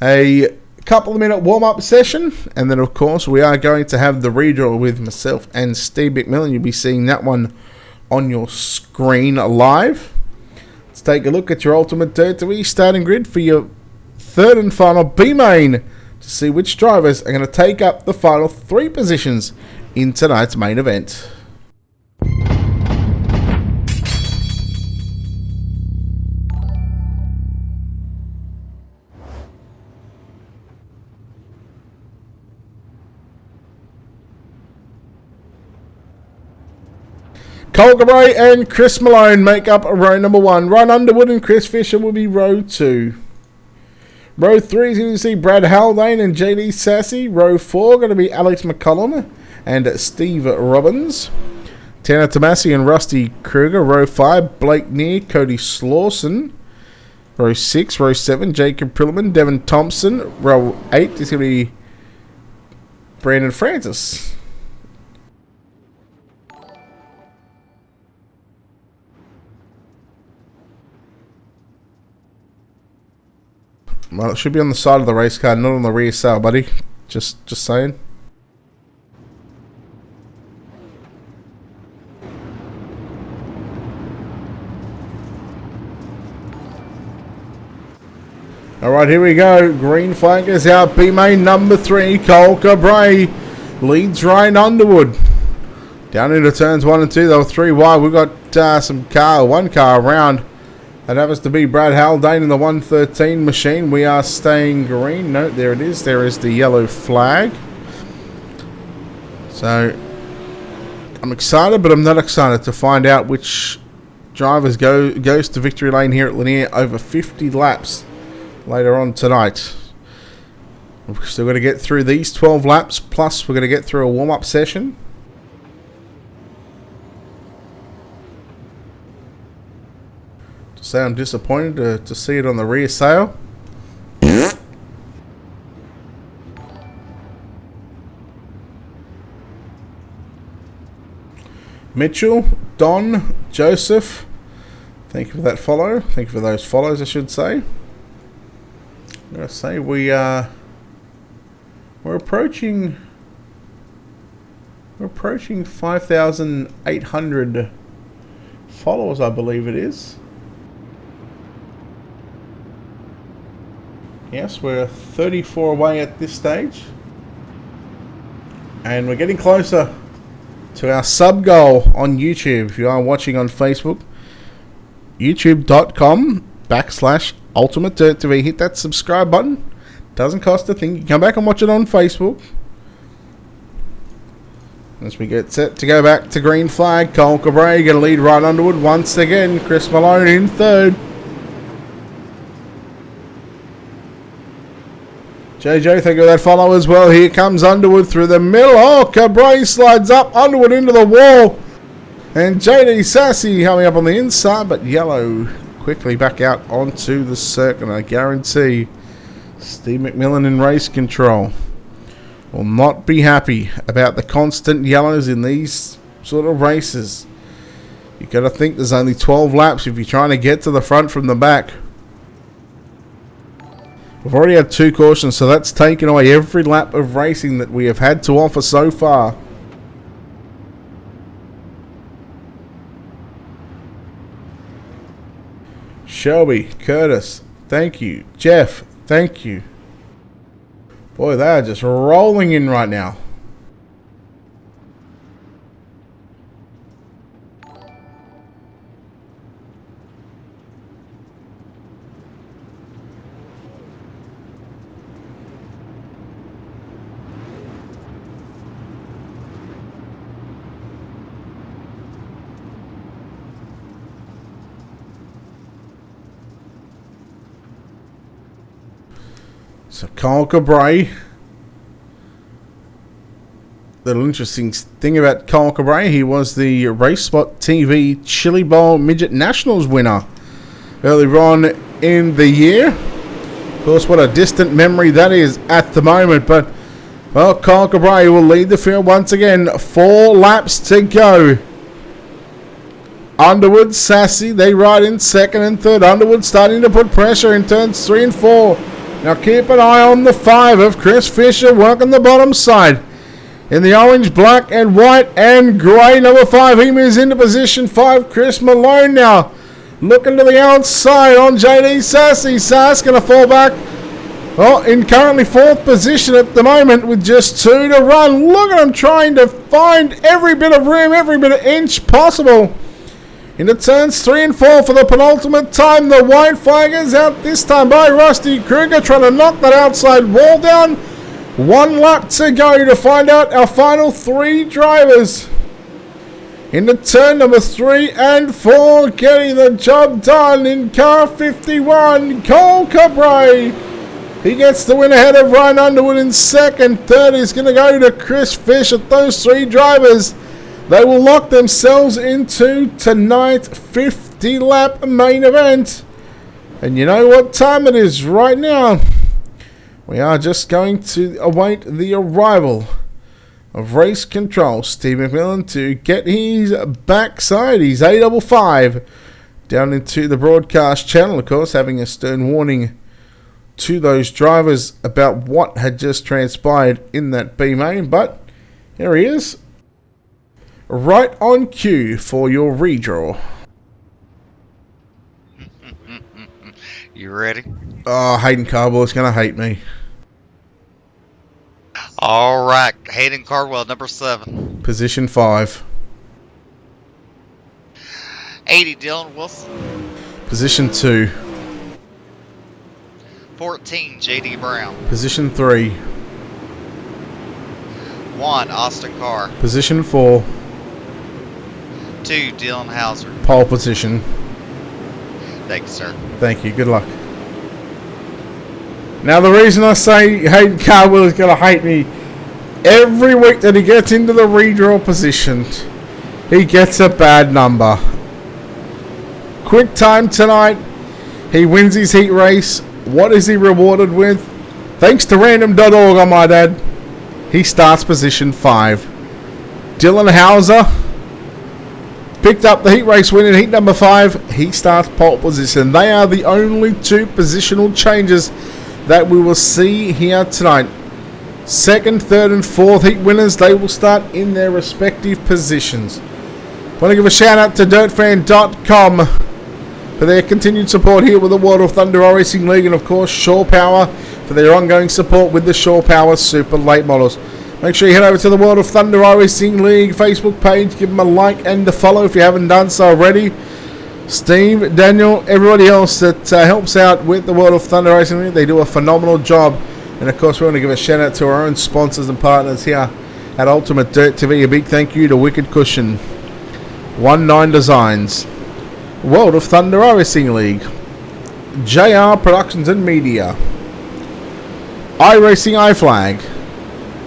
[SPEAKER 1] a couple of minute warm-up session. And then, of course, we are going to have the redraw with myself and Steve McMillan. You'll be seeing that one on your screen live. Let's take a look at your Ultimate Dirt TV starting grid for your third and final B-Main to see which drivers are going to take up the final 3 positions in tonight's main event. Cole Cabray and Chris Malone make up row number 1. Ryan Underwood and Chris Fisher will be row 2. Row 3 is going to see Brad Haldane and JD Sassy. Row 4 going to be Alex McCollum and Steve Robbins. Tanner Tomasi and Rusty Kruger. Row 5, Blake Neer, Cody Slawson. Row 6, row 7, Jacob Prilliman, Devin Thompson. Row 8 is going to be Brandon Francis. Well, it should be on the side of the race car, not on the rear sail, buddy. Just saying. Alright, here we go. Green flag is out. B-main number 3, Cole Cabray leads Ryan Underwood. Down into turns 1 and 2. They were 3 wide. We've got one car around. That happens to be Brad Haldane in the 113 machine. We are staying green. No, there it is. There is the yellow flag. So, I'm excited, but I'm not excited to find out which drivers goes to victory lane here at Lanier over 50 laps later on tonight. We're still going to get through these 12 laps, plus we're going to get through a warm-up session. To say I'm disappointed to see it on the rear sail. Mitchell, Don, Joseph, thank you for that follow. Thank you for those follows, I should say. I'm going to say we're approaching 5,800 followers, I believe it is. Yes, we're 34 away at this stage. And we're getting closer to our sub goal on YouTube. If you are watching on Facebook, youtube.com/UltimateDirtTV. Hit that subscribe button. Doesn't cost a thing. You can come back and watch it on Facebook. As we get set to go back to green flag, Cole Cabray going to lead Ryan Underwood once again. Chris Malone in third. JJ, thank you for that follow as well. Here comes Underwood through the middle. Oh, Cabray slides up. Underwood into the wall. And JD Sassy coming up on the inside, but yellow quickly back out onto the circuit. I guarantee Steve McMillan in race control will not be happy about the constant yellows in these sort of races. You've got to think there's only 12 laps if you're trying to get to the front from the back. We've already had 2 cautions, so that's taken away every lap of racing that we have had to offer so far. Shelby, Curtis, thank you. Jeff, thank you. Boy, they are just rolling in right now. So Cole Cabray. Little interesting thing about Cole Cabray, he was the Race Spot TV Chili Bowl Midget Nationals winner earlier on in the year. Of course, what a distant memory that is at the moment. But, well, Cole Cabray will lead the field once again. 4 laps to go. Underwood, Sassy, they ride in second and third. Underwood starting to put pressure in turns 3 and 4. Now keep an eye on the 5 of Chris Fisher working the bottom side. In the orange, black and white and grey, number 5, he moves into position 5. Chris Malone now looking to the outside on JD Sassy. Sass going to fall back. Oh, in currently 4th position at the moment with just 2 to run. Look at him trying to find every bit of room, every bit of inch possible. Into turns 3 and 4 for the penultimate time. The white flag is out this time by Rusty Kruger, trying to knock that outside wall down. 1 lap to go to find out our final 3 drivers. into turn number 3 and 4, getting the job done in car 51, Cole Cabray. He gets the win ahead of Ryan Underwood in second. Third is going to go to Chris Fish. At those 3 drivers, they will lock themselves into tonight's 50-lap main event. And you know what time it is right now? We are just going to await the arrival of race control, Steve McMillan, to get his backside. He's A55 down into the broadcast channel, of course, having a stern warning to those drivers about what had just transpired in that B main. But here he is, right on cue for your redraw.
[SPEAKER 2] You ready?
[SPEAKER 1] Oh, Hayden Cardwell is going to hate me.
[SPEAKER 2] All right, Hayden Cardwell, number 7.
[SPEAKER 1] Position 5.
[SPEAKER 2] 80, Dylan Wilson.
[SPEAKER 1] Position 2.
[SPEAKER 2] 14, J.D. Brown.
[SPEAKER 1] Position 3.
[SPEAKER 2] 1, Austin Carr.
[SPEAKER 1] Position 4.
[SPEAKER 2] 2, Dylan Hauser.
[SPEAKER 1] Pole position.
[SPEAKER 2] Thanks, sir.
[SPEAKER 1] Thank you. Good luck. Now, the reason I say Hayden Cardwell is going to hate me, every week that he gets into the redraw position, he gets a bad number. Quick time tonight. He wins his heat race. What is he rewarded with? Thanks to random.org, I might add. He starts position 5. Dylan Hauser picked up the heat race win in heat number 5. He starts pole position. They are the only 2 positional changes that we will see here tonight. Second, third, and fourth heat winners, they will start in their respective positions. Want to give a shout out to dirtfan.com for their continued support here with the World of Thunder Racing League, and of course Shore Power for their ongoing support with the Shore Power Super Late Models. Make sure you head over to the World of Thunder Racing League Facebook page, give them a like and a follow if you haven't done so already. Steve, Daniel, everybody else that helps out with the World of Thunder Racing League, they do a phenomenal job. And of course, we want to give a shout out to our own sponsors and partners here at Ultimate Dirt TV. A big thank you to Wicked Cushion, 19 Designs, World of Thunder Racing League, JR Productions and Media, iRacing iFlag,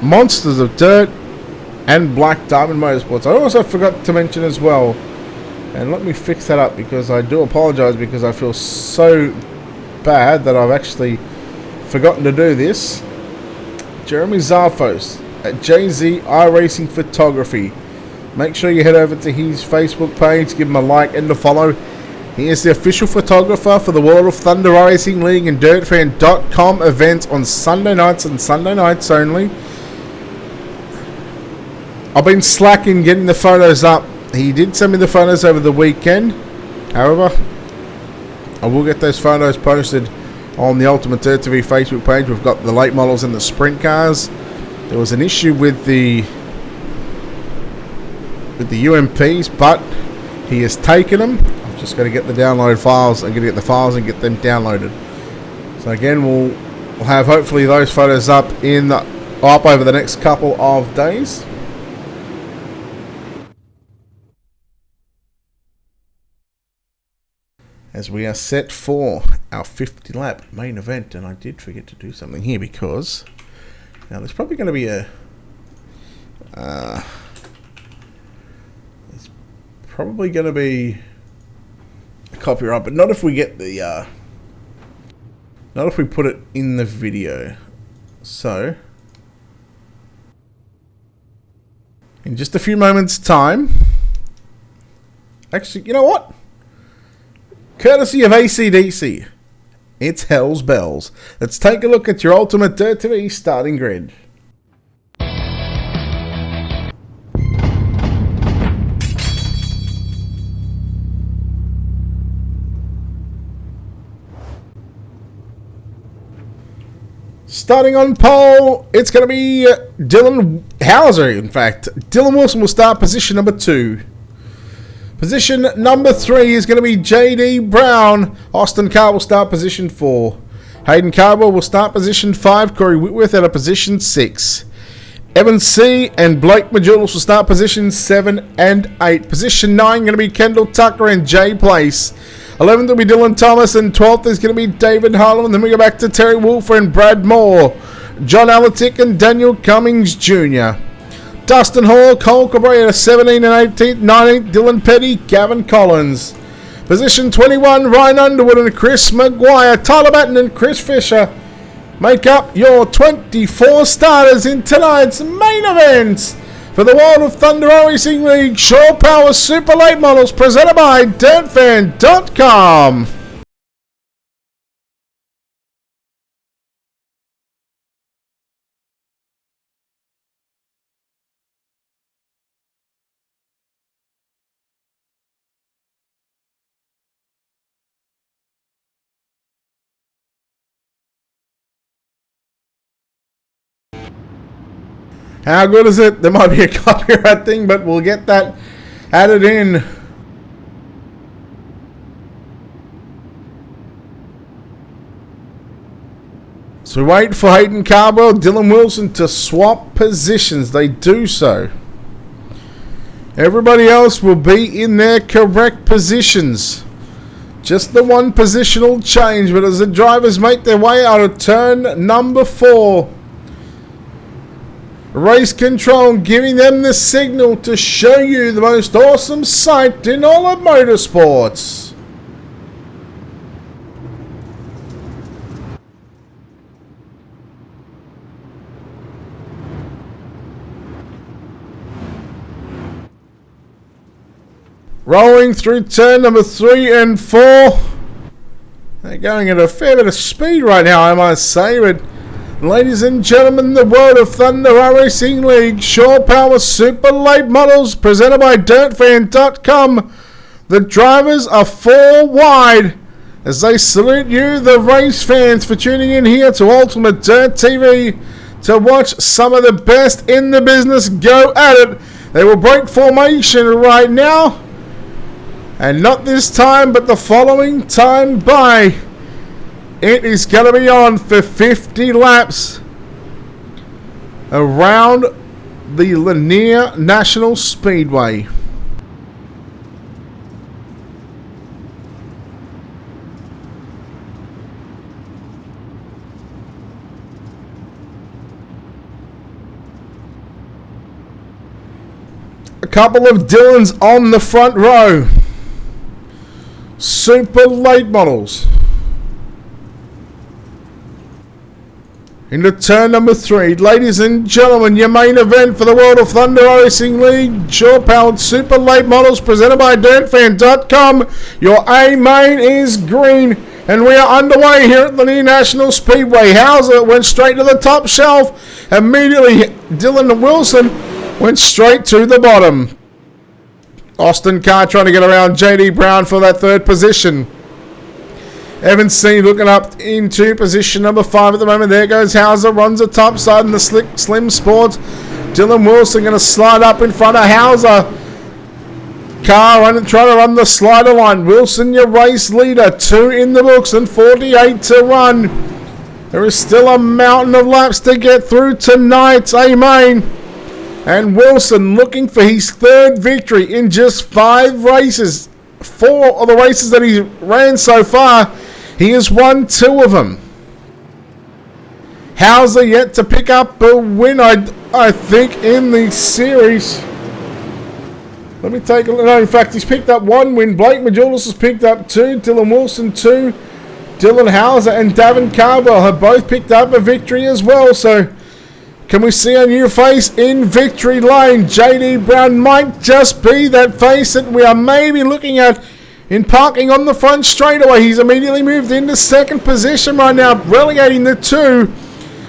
[SPEAKER 1] Monsters of Dirt, and Black Diamond Motorsports. I also forgot to mention as well, and let me fix that up because I do apologize because I feel so bad that I've actually forgotten to do this. Jeremy Zarfos at JZ iRacing Photography. Make sure you head over to his Facebook page, give him a like and a follow. He is the official photographer for the World of Thunder Racing League and DirtFan.com events on Sunday nights and Sunday nights only. I've been slacking getting the photos up. He did send me the photos over the weekend. However, I will get those photos posted on the Ultimate Dirt TV Facebook page. We've got the late models and the sprint cars. There was an issue with the UMPs, but he has taken them. I've just got to get the download files. I'm going to get the files and get them downloaded. So again, we'll have hopefully those photos up over the next couple of days. As we are set for our 50-lap main event, and I did forget to do something here because now there's probably going to be a copyright, but not if we get the not if we put it in the video. So in just a few moments' time, actually, you know what? Courtesy of AC/DC, it's Hell's Bells. Let's take a look at your Ultimate Dirt TV starting grid. Starting on pole, it's going to be Dylan Hauser, in fact. Dylan Wilson will start position number 2. Position number 3 is going to be J.D. Brown. Austin Carr will start position 4. Hayden Cardwell will start position 5. Corey Whitworth at a position 6. Evan C. and Blake Majulis will start positions 7 and 8. Position 9 going to be Kendall Tucker and Jay Place. 11th will be Dylan Thomas, and 12th is going to be David Harlan. Then we go back to Terry Wolfer and Brad Moore, John Alatic and Daniel Cummings Jr. Dustin Hall, Cole Cabrera, 17 and 18th, 19th, Dylan Petty, Gavin Collins. Position 21, Ryan Underwood and Chris Maguire, Tyler Batten and Chris Fisher make up your 24 starters in tonight's main event for the World of Thunder Racing League Shore Power Super Late Models, presented by DirtFan.com. How good is it? There might be a copyright thing, but we'll get that added in. So we wait for Hayden Cardwell, Dylan Wilson to swap positions. They do so. Everybody else will be in their correct positions. Just the one positional change, but as the drivers make their way out of turn number 4, Race Control giving them the signal to show you the most awesome sight in all of motorsports. Rolling through turn number 3 and 4. They're going at a fair bit of speed right now, I must say, but ladies and gentlemen, the World of Thunder Racing League Shore Power Super Late Models, presented by DirtFan.com. The drivers are 4 wide as they salute you, the race fans, for tuning in here to Ultimate Dirt TV to watch some of the best in the business go at it. They will break formation right now, and not this time, but the following time by. It is going to be on for 50 laps around the Lanier National Speedway. A couple of Dylans on the front row. Super late models. Into turn number 3, ladies and gentlemen, your main event for the World of Thunder Racing League Shore Powered Super Late Models, presented by DirtFan.com. Your A main is green, and we are underway here at the Lanier National Speedway. Hauser went straight to the top shelf. Immediately, Dylan Wilson went straight to the bottom. Austin Carr trying to get around JD Brown for that 3rd position. Evan C looking up into position number 5 at the moment. There goes Hauser, runs the top side in the Slim Sports. Dylan Wilson going to slide up in front of Hauser. Carr trying to run the slider line. Wilson, your race leader. 2 in the books and 48 to run. There is still a mountain of laps to get through tonight's A-Main. And Wilson looking for his 3rd victory in just 5 races. 4 of the races that he ran so far, he has won 2 of them. Hauser yet to pick up a win, I think, in the series. Let me take a look. No, in fact, he's picked up 1 win. Blake Majulis has picked up 2. Dylan Wilson 2. Dylan Hauser and Davin Cardwell have both picked up a victory as well. So, can we see a new face in victory lane? JD Brown might just be that face that we are maybe looking at in parking on the front straightaway. He's immediately moved into 2nd position right now, relegating the 2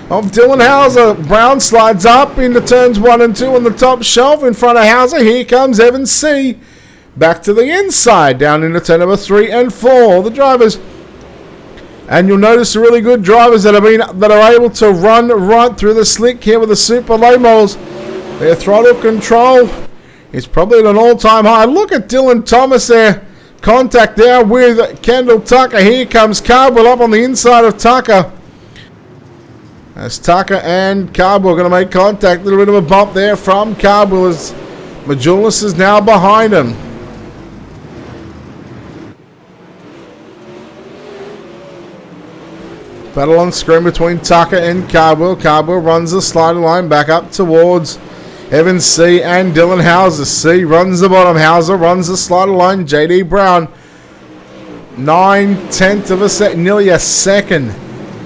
[SPEAKER 1] of Dylan Hauser. Brown slides up into turns 1 and 2 on the top shelf in front of Hauser. Here comes Evan C. Back to the inside, down into turn number 3 and 4. The drivers, and you'll notice the really good drivers that are able to run right through the slick here with the super low models. Their throttle control is probably at an all-time high. Look at Dylan Thomas there. Contact there with Kendall Tucker. Here comes Cardwell up on the inside of Tucker. As Tucker and Cardwell are going to make contact. A little bit of a bump there from Cardwell as Majulis is now behind him. Battle on screen between Tucker and Cardwell. Cardwell runs the slider line back up towards Evan C. and Dylan Hauser. C runs the bottom. Hauser runs the slider line. JD Brown, 9/10 of a second, nearly a second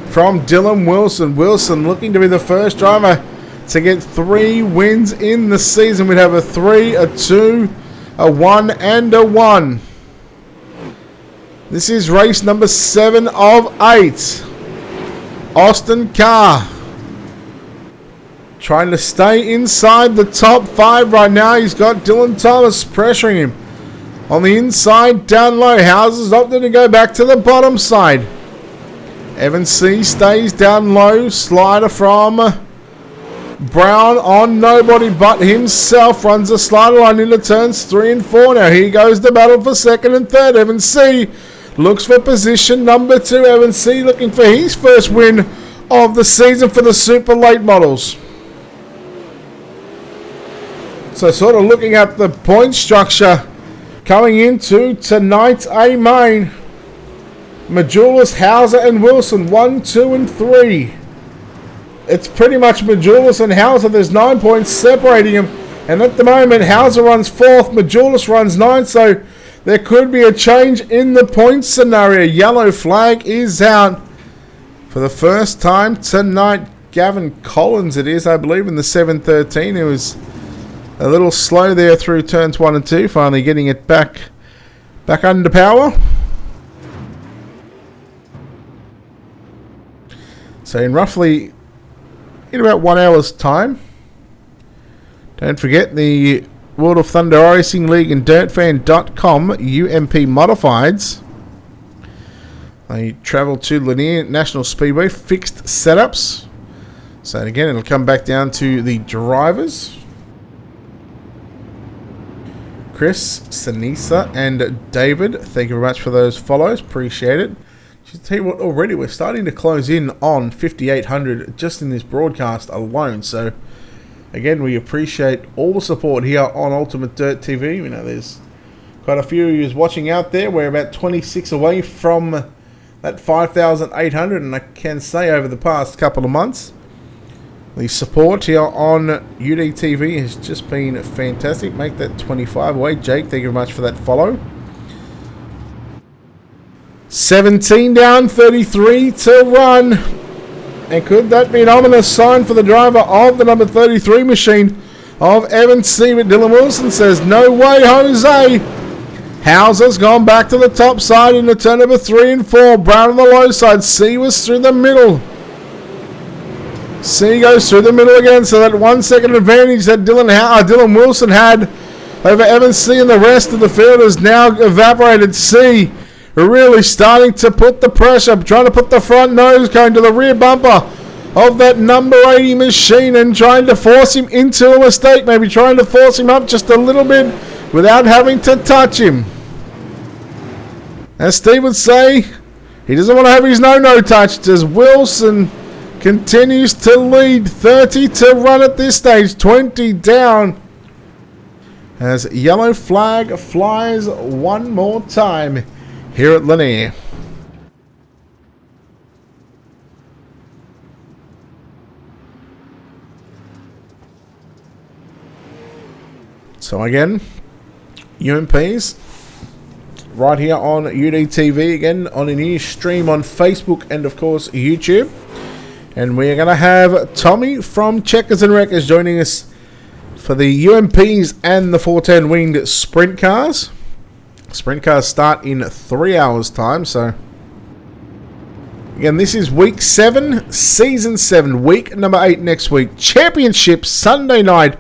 [SPEAKER 1] from Dylan Wilson. Wilson looking to be the first driver to get 3 wins in the season. We'd have a 3, a 2, a 1, and a 1. This is race number 7 of 8. Austin Carr trying to stay inside the top 5 right now. He's got Dylan Thomas pressuring him. On the inside, down low, Houses opted to go back to the bottom side. Evan C stays down low. Slider from Brown on nobody but himself. Runs the slider line into turns 3 and 4. Now here goes the battle for second and third. Evan C looks for position number 2. Evan C looking for his first win of the season for the super late models. So sort of looking at the point structure coming into tonight's A main. Majulis, Hauser, and Wilson, 1, 2, and 3. It's pretty much Majulis and Hauser. There's 9 points separating them. And at the moment, Hauser runs 4th, Majulis runs 9th. So there could be a change in the point scenario. Yellow flag is out for the first time tonight. Gavin Collins, it is, I believe, in the 713. It was a little slow there through turns 1 and 2. Finally getting it back under power. So in about 1 hour's time. Don't forget the World of Thunder Racing League and DirtFan.com UMP Modifieds. They travel to Lanier National Speedway, fixed setups. So again, it'll come back down to the drivers. Chris, Sanisa, and David, thank you very much for those follows. Appreciate it. Just tell you what, already we're starting to close in on 5,800 just in this broadcast alone. So again, we appreciate all the support here on Ultimate Dirt TV. You know, there's quite a few of you watching out there. We're about 26 away from that 5,800, and I can say over the past couple of months, the support here on UDTV has just been fantastic. Make that 25 away. Jake, thank you very much for that follow. 17 down, 33 to run. And could that be an ominous sign for the driver of the number 33 machine of Evan C. But Dylan Wilson says, no way, Jose. Hauser's gone back to the top side in the turn number 3 and 4. Brown on the low side. C was through the middle. C goes through the middle again. So that 1 second advantage that Dylan Wilson had over Evan C. and the rest of the field has now evaporated. C really starting to put the pressure, trying to put the front nose going to the rear bumper of that number 80 machine and trying to force him into a mistake, maybe trying to force him up just a little bit without having to touch him. As Steve would say, he doesn't want to have his no touched as Wilson continues to lead. 30 to run at this stage, 20 down as yellow flag flies one more time here at Lanier. So again, UMPs right here on UDTV, again on a new stream on Facebook and of course YouTube. And we're going to have Tommy from Checkers and Wreckers joining us for the UMPs and the 410 winged sprint cars. Sprint cars start in 3 hours time. So again, this is week 7, season 7, week number 8 next week. Championship Sunday night.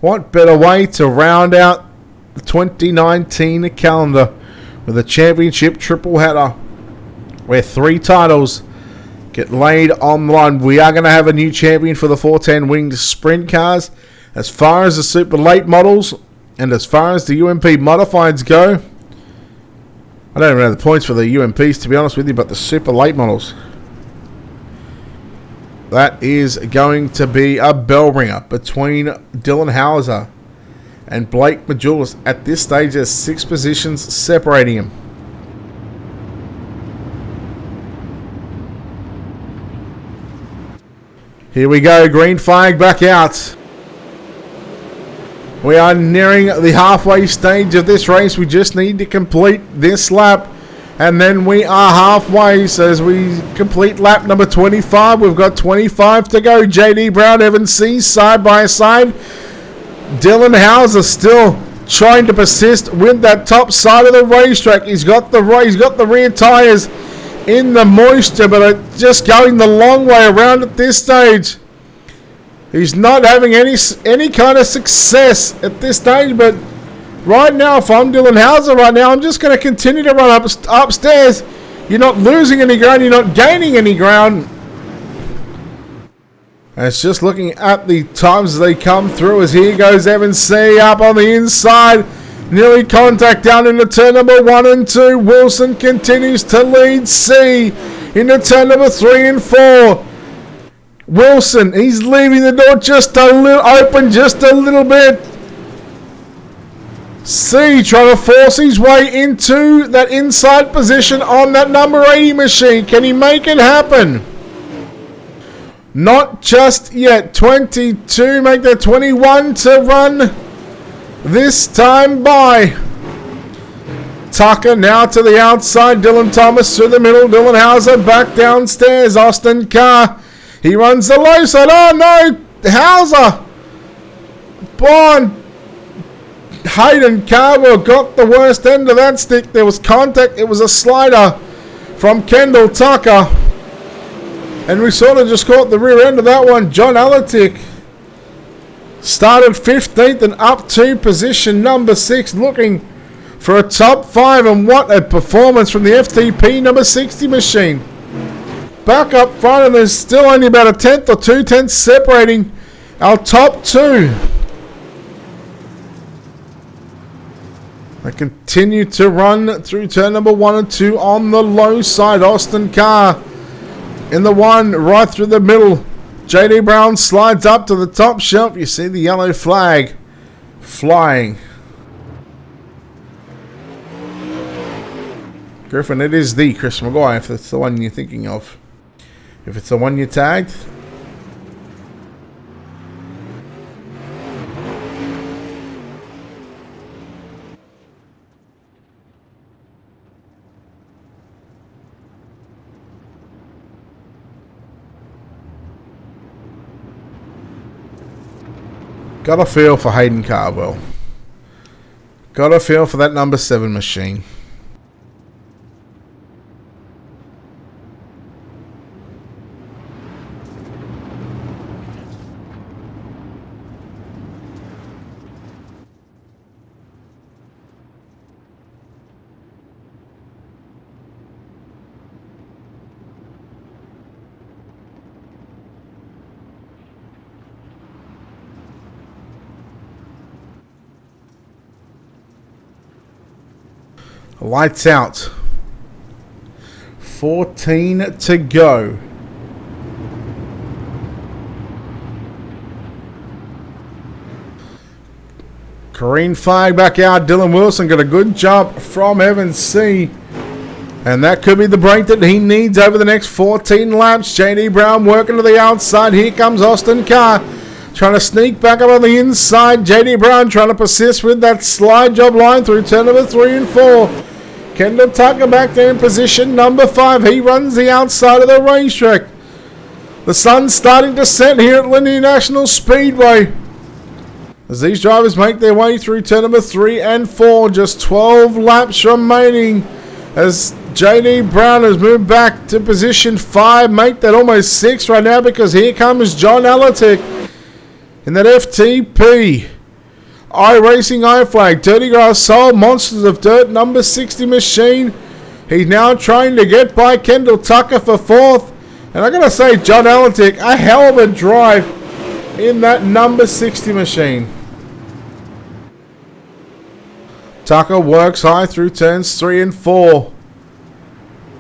[SPEAKER 1] What better way to round out the 2019 calendar with a championship triple header where 3 titles get laid on the line. We are going to have a new champion for the 410 winged sprint cars. As far as the super late models and as far as the UMP modifieds go, I don't even know the points for the UMPs, to be honest with you, but the super late models. That is going to be a bell ringer between Dylan Hauser and Blake Majulis. At this stage, there's 6 positions separating him. Here we go, green flag back out. We are nearing the halfway stage of this race. We just need to complete this lap, and then we are halfway. So as we complete lap number 25, we've got 25 to go. JD Brown, Evan C, side by side. Dylan Hauser still trying to persist with that top side of the racetrack. He's got the rear tyres in the moisture, but just going the long way around at this stage. He's not having any kind of success at this stage, but right now, if I'm Dylan Hauser right now, I'm just going to continue to run upstairs. You're not losing any ground, you're not gaining any ground. And it's just looking at the times as they come through, as here goes Evan C up on the inside. Nearly contact down into turn number 1 and 2. Wilson continues to lead C into turn number 3 and 4. Wilson, he's leaving the door just a little open, just a little bit. C trying to force his way into that inside position on that number 80 machine. Can he make it happen? Not just yet. 22, make that 21 to run this time by. Tucker now to the outside. Dylan Thomas through the middle. Dylan Hauser back downstairs. Austin Carr. He runs the low side. Oh no! Hauser! Bond. Hayden Carwell got the worst end of that stick. There was contact. It was a slider from Kendall Tucker. And we sort of just caught the rear end of that one. John Alatic started 15th and up to position number 6, looking for a top 5. And what a performance from the FTP number 60 machine. Back up front, and there's still only about a 10th or 2 tenths separating our top 2. They continue to run through turn number 1 and 2 on the low side. Austin Carr in the 1 right through the middle. JD Brown slides up to the top shelf. You see the yellow flag flying. Griffin, it is the Chris Maguire, if that's the one you're thinking of. If it's the one you tagged. Got a feel for Hayden Carwell. Got a feel for that number 7 machine. Lights out. 14 to go. Green flag back out. Dylan Wilson got a good jump from Evan C. And that could be the break that he needs over the next 14 laps. JD Brown working to the outside. Here comes Austin Carr. Trying to sneak back up on the inside. JD Brown trying to persist with that slide job line through turn number 3 and 4. Kendall Tucker back there in position number 5. He runs the outside of the racetrack. The sun's starting to set here at Lanier National Speedway as these drivers make their way through turn number 3 and 4. Just 12 laps remaining as JD Brown has moved back to position 5. Make that almost 6 right now because here comes John Alatic in that FTP iRacing iFlag Dirty Grass Soul Monsters of Dirt number 60 machine. He's now trying to get by Kendall Tucker for 4th. And I gotta say, John Alatic, a hell of a drive in that number 60 machine. Tucker works high through turns 3 and 4.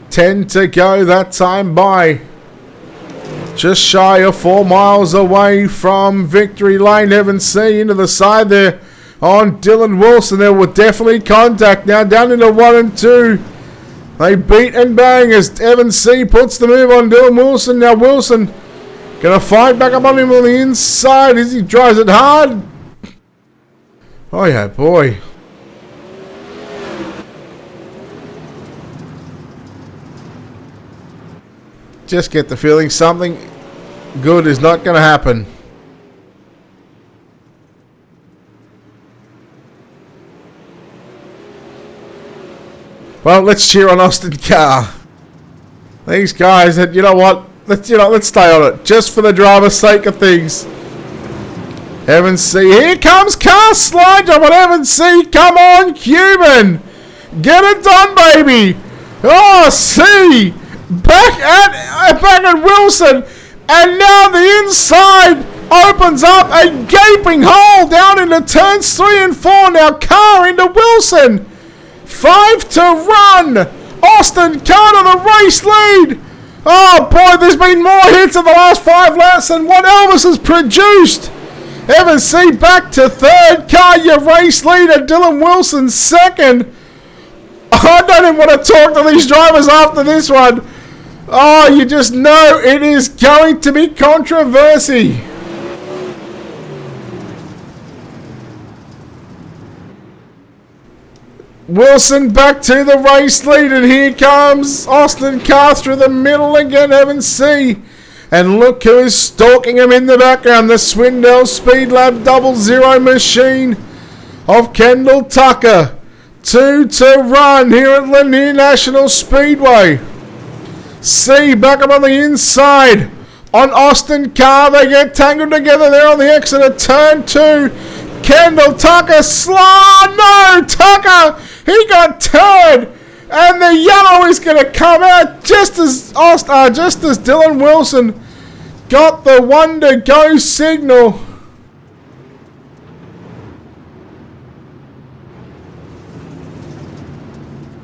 [SPEAKER 1] 10 to go that time by. Just shy of 4 miles away from victory lane. Evans C into the side there on Dylan Wilson. There will definitely contact now down into 1 and 2. They beat and bang as Evans C puts the move on Dylan Wilson. Now Wilson gonna fight back up on him on the inside as he drives it hard. Oh yeah, boy. Just get the feeling something good is not going to happen. Well, let's cheer on Austin Carr. These guys, you know what? Let's stay on it just for the drama's sake of things. Evans C. Here comes Carr. Slide job on Evans C. Come on, Cuban. Get it done, baby. Oh, C. Back at Wilson, and now the inside opens up a gaping hole down into turns 3 and 4. Now Carr into Wilson, 5 to run. Austin Carr to the race lead. Oh boy, there's been more hits in the last 5 laps than what Elvis has produced. Evans C back to 3rd. Carr your race leader. Dylan Wilson 2nd. I don't even want to talk to these drivers after this one. Oh, you just know it is going to be controversy. Wilson back to the race lead, and here comes Austin Carr through the middle again, Evans C. And look who is stalking him in the background, the Swindell Speed Lab 00 machine of Kendall Tucker. 2 to run here at Lanier National Speedway. C back up on the inside on Austin Carr. They get tangled together there on the exit of turn 2. Kendall Tucker no, Tucker, he got turned, and the yellow is going to come out just as Dylan Wilson got the 1 to go signal.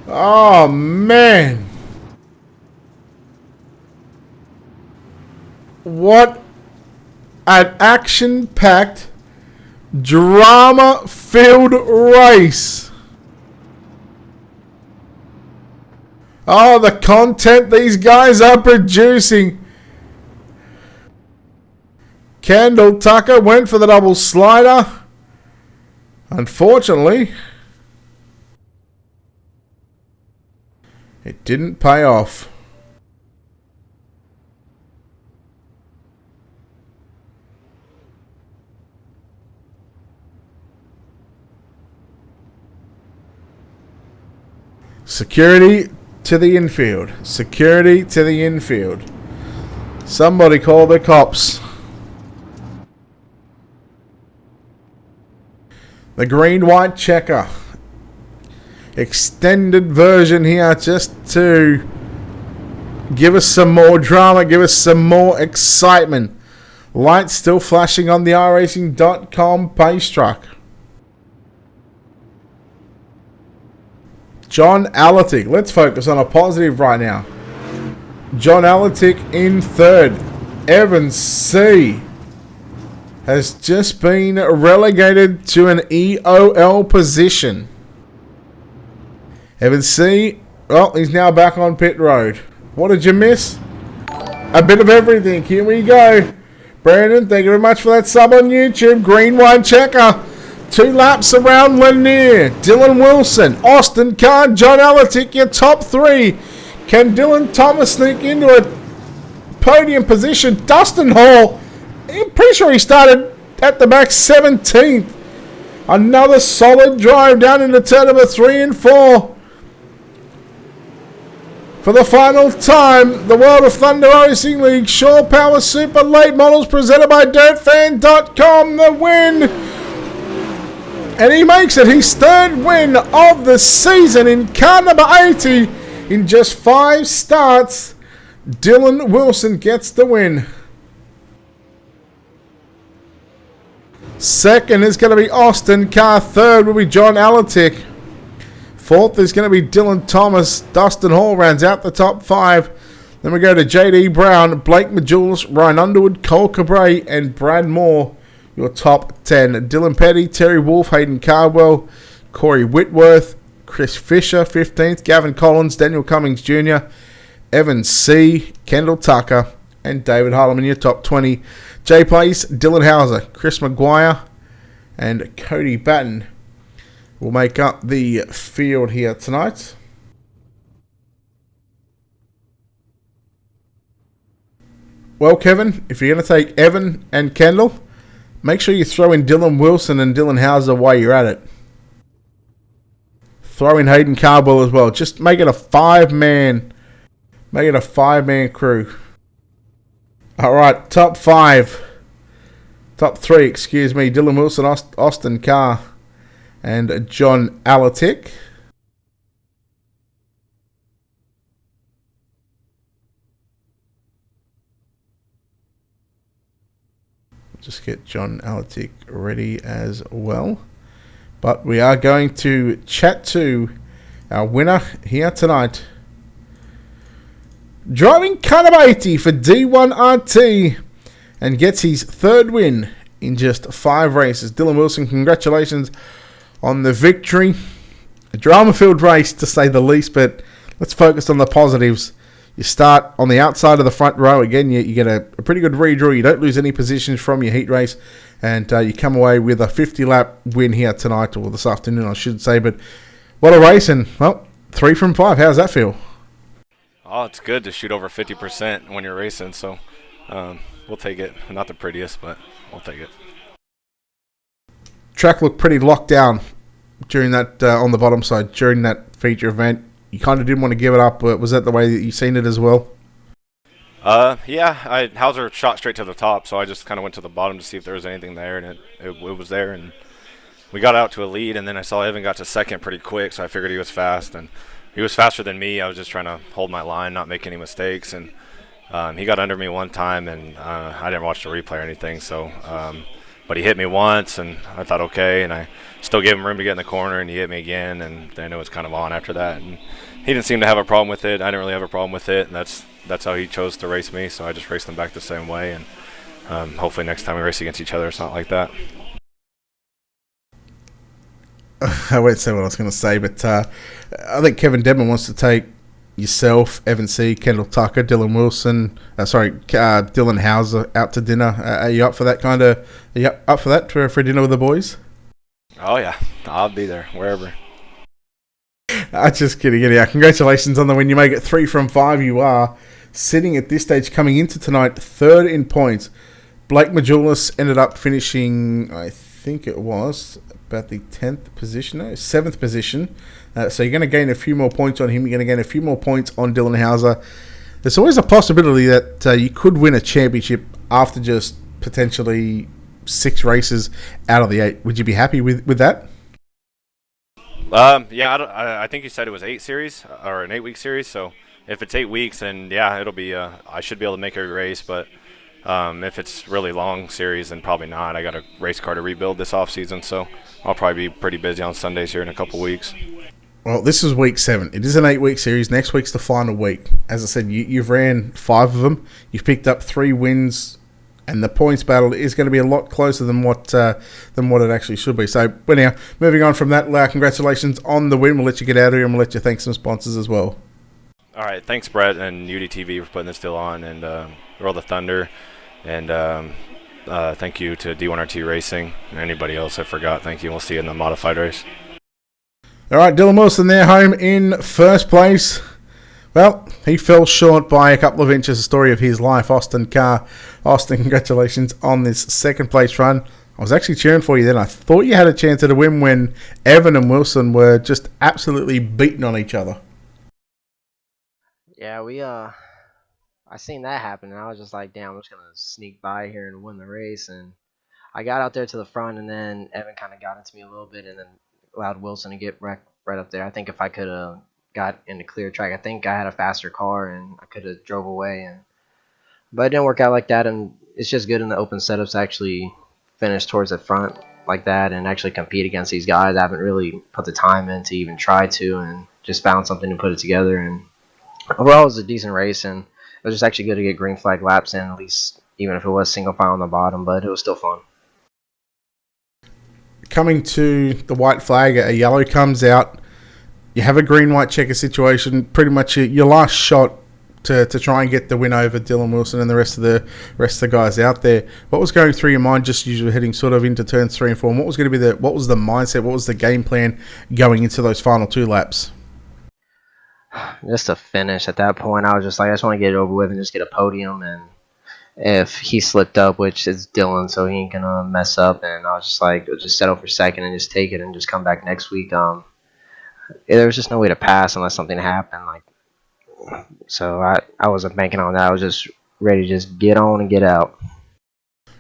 [SPEAKER 1] Oh man. What an action-packed, drama-filled race. Oh, the content these guys are producing. Kendall Tucker went for the double slider. Unfortunately, it didn't pay off. Security to the infield. Security to the infield. Somebody call the cops. The green-white checker. Extended version here just to give us some more drama, give us some more excitement. Lights still flashing on the iRacing.com pace truck. John Alatic. Let's focus on a positive right now. John Alatic in 3rd. Evans C has just been relegated to an EOL position. Evans C, well, he's now back on pit road. What did you miss? A bit of everything. Here we go. Brandon, thank you very much for that sub on YouTube. Green Wine Checker. 2 laps around Lanier. Dylan Wilson, Austin Carr, John Alatic, your top 3. Can Dylan Thomas sneak into a podium position? Dustin Hall, I'm pretty sure he started at the back 17th. Another solid drive down into turn number 3 and 4. For the final time, the World of Thunder Racing League Shore Power Super Late Models presented by DirtFan.com, the win. And he makes it his 3rd win of the season in car number 80 in just 5 starts. Dylan Wilson gets the win. 2nd is going to be Austin Carr. 3rd will be John Alatic. 4th is going to be Dylan Thomas. Dustin Hall rounds out the top 5. Then we go to J.D. Brown, Blake Majulis, Ryan Underwood, Cole Cabre, and Brad Moore. Your top 10. Dylan Petty, Terry Wolfe, Hayden Cardwell, Corey Whitworth, Chris Fisher, 15th. Gavin Collins, Daniel Cummings Jr., Evan C., Kendall Tucker, and David Harlem in your top 20. J Place, Dylan Hauser, Chris Maguire, and Cody Batten will make up the field here tonight. Well, Kevin, if you're going to take Evan and Kendall, make sure you throw in Dylan Wilson and Dylan Hauser while you're at it. Throw in Hayden Cardwell as well. Just make it a five-man crew. All right, top 3, excuse me. Dylan Wilson, Austin Carr, and John Alatic. Just get John Alatic ready as well. But we are going to chat to our winner here tonight. Driving car 80 for D1RT and gets his third win in just 5 races. Dylan Wilson, congratulations on the victory. A drama-filled race to say the least, but let's focus on the positives. You start on the outside of the front row. Again, you get a pretty good redraw. You don't lose any positions from your heat race. And you come away with a 50-lap win here tonight, or this afternoon, I should say. But what a race. And, well, 3 from 5. How does that feel?
[SPEAKER 3] Oh, it's good to shoot over 50% when you're racing. So we'll take it. Not the prettiest, but we'll take it.
[SPEAKER 1] Track looked pretty locked down during that, on the bottom side, during that feature event. You kind of didn't want to give it up, but was that the way that you seen it as well?
[SPEAKER 3] Yeah, Hauser shot straight to the top, so I just kind of went to the bottom to see if there was anything there, and it was there, and we got out to a lead, and then I saw Evan got to second pretty quick, so I figured he was fast, and he was faster than me. I was just trying to hold my line, not make any mistakes, and he got under me one time, and I didn't watch the replay or anything, so but he hit me once, and I thought, okay, and I still gave him room to get in the corner, and he hit me again, and then it was kind of on after that, and he didn't seem to have a problem with it. I didn't really have a problem with it, and that's how he chose to race me, so I just raced him back the same way, and hopefully next time we race against each other it's not like that.
[SPEAKER 1] I won't say what I was going to say, but I think Kevin Dedman wants to take yourself, Evan C., Kendall Tucker, Dylan Wilson, Dylan Hauser out to dinner. Are you up for that are you up for that for dinner with the boys?
[SPEAKER 3] Oh yeah, I'll be there, wherever.
[SPEAKER 1] Just kidding. Anyhow, congratulations on the win. You make it 3 from 5. You are sitting at this stage coming into tonight 3rd in points. Blake Majulis ended up finishing, I think it was about the 10th position, 7th position. So you're going to gain a few more points on him. You're going to gain a few more points on Dylan Hauser. There's always a possibility that you could win a championship after just potentially 6 races out of the 8. Would you be happy with that?
[SPEAKER 3] Yeah, I think you said it was 8 series or an 8-week series. So if it's 8 weeks, then yeah, it'll be. I should be able to make every race. But if it's really long series, then probably not. I got a race car to rebuild this off season, so I'll probably be pretty busy on Sundays here in a couple weeks.
[SPEAKER 1] Well, this is week 7. It is an 8-week series. Next week's the final week. As I said, you've ran 5 of them. You've picked up 3 wins. And the points battle is going to be a lot closer than what it actually should be. So, anyhow, moving on from that, congratulations on the win. We'll let you get out of here, and we'll let you thank some sponsors as well.
[SPEAKER 3] All right, thanks, Brett and UDTV for putting this deal on, and Roll the Thunder, and thank you to D1RT Racing and anybody else I forgot. Thank you. We'll see you in the modified race.
[SPEAKER 1] All right, Dylan Wilson there, home in first place. Well, he fell short by a couple of inches. The story of his life, Austin Carr. Austin, congratulations on this second place run. I was actually cheering for you then. I thought you had a chance at a win when Evan and Wilson were just absolutely beating on each other.
[SPEAKER 4] Yeah, I seen that happen, and I was just like, damn, I'm just going to sneak by here and win the race. And I got out there to the front, and then Evan kind of got into me a little bit and then allowed Wilson to get right up there. I think if I could have got into clear track, I think I had a faster car and I could have drove away, but it didn't work out like that. And it's just good in the open setups to actually finish towards the front like that and actually compete against these guys. I haven't really put the time in to even try to, and just found something to put it together. And overall, it was a decent race, and it was just actually good to get green flag laps in, at least even if it was single file on the bottom, but it was still fun.
[SPEAKER 1] Coming to the white flag, a yellow comes out. You have a green-white checker situation. Pretty much your last shot to try and get the win over Dylan Wilson and the rest of the guys out there. What was going through your mind just as you were heading sort of into turns 3 and 4? And what was going to be what was the mindset? What was the game plan going into those final 2 laps?
[SPEAKER 4] Just to finish at that point, I was just like, I just want to get it over with and just get a podium. And if he slipped up, which is Dylan, so he ain't gonna mess up, and I was just like, just settle for second and just take it and just come back next week. There was just no way to pass unless something happened. So I wasn't banking on that. I was just ready to just get on and get out.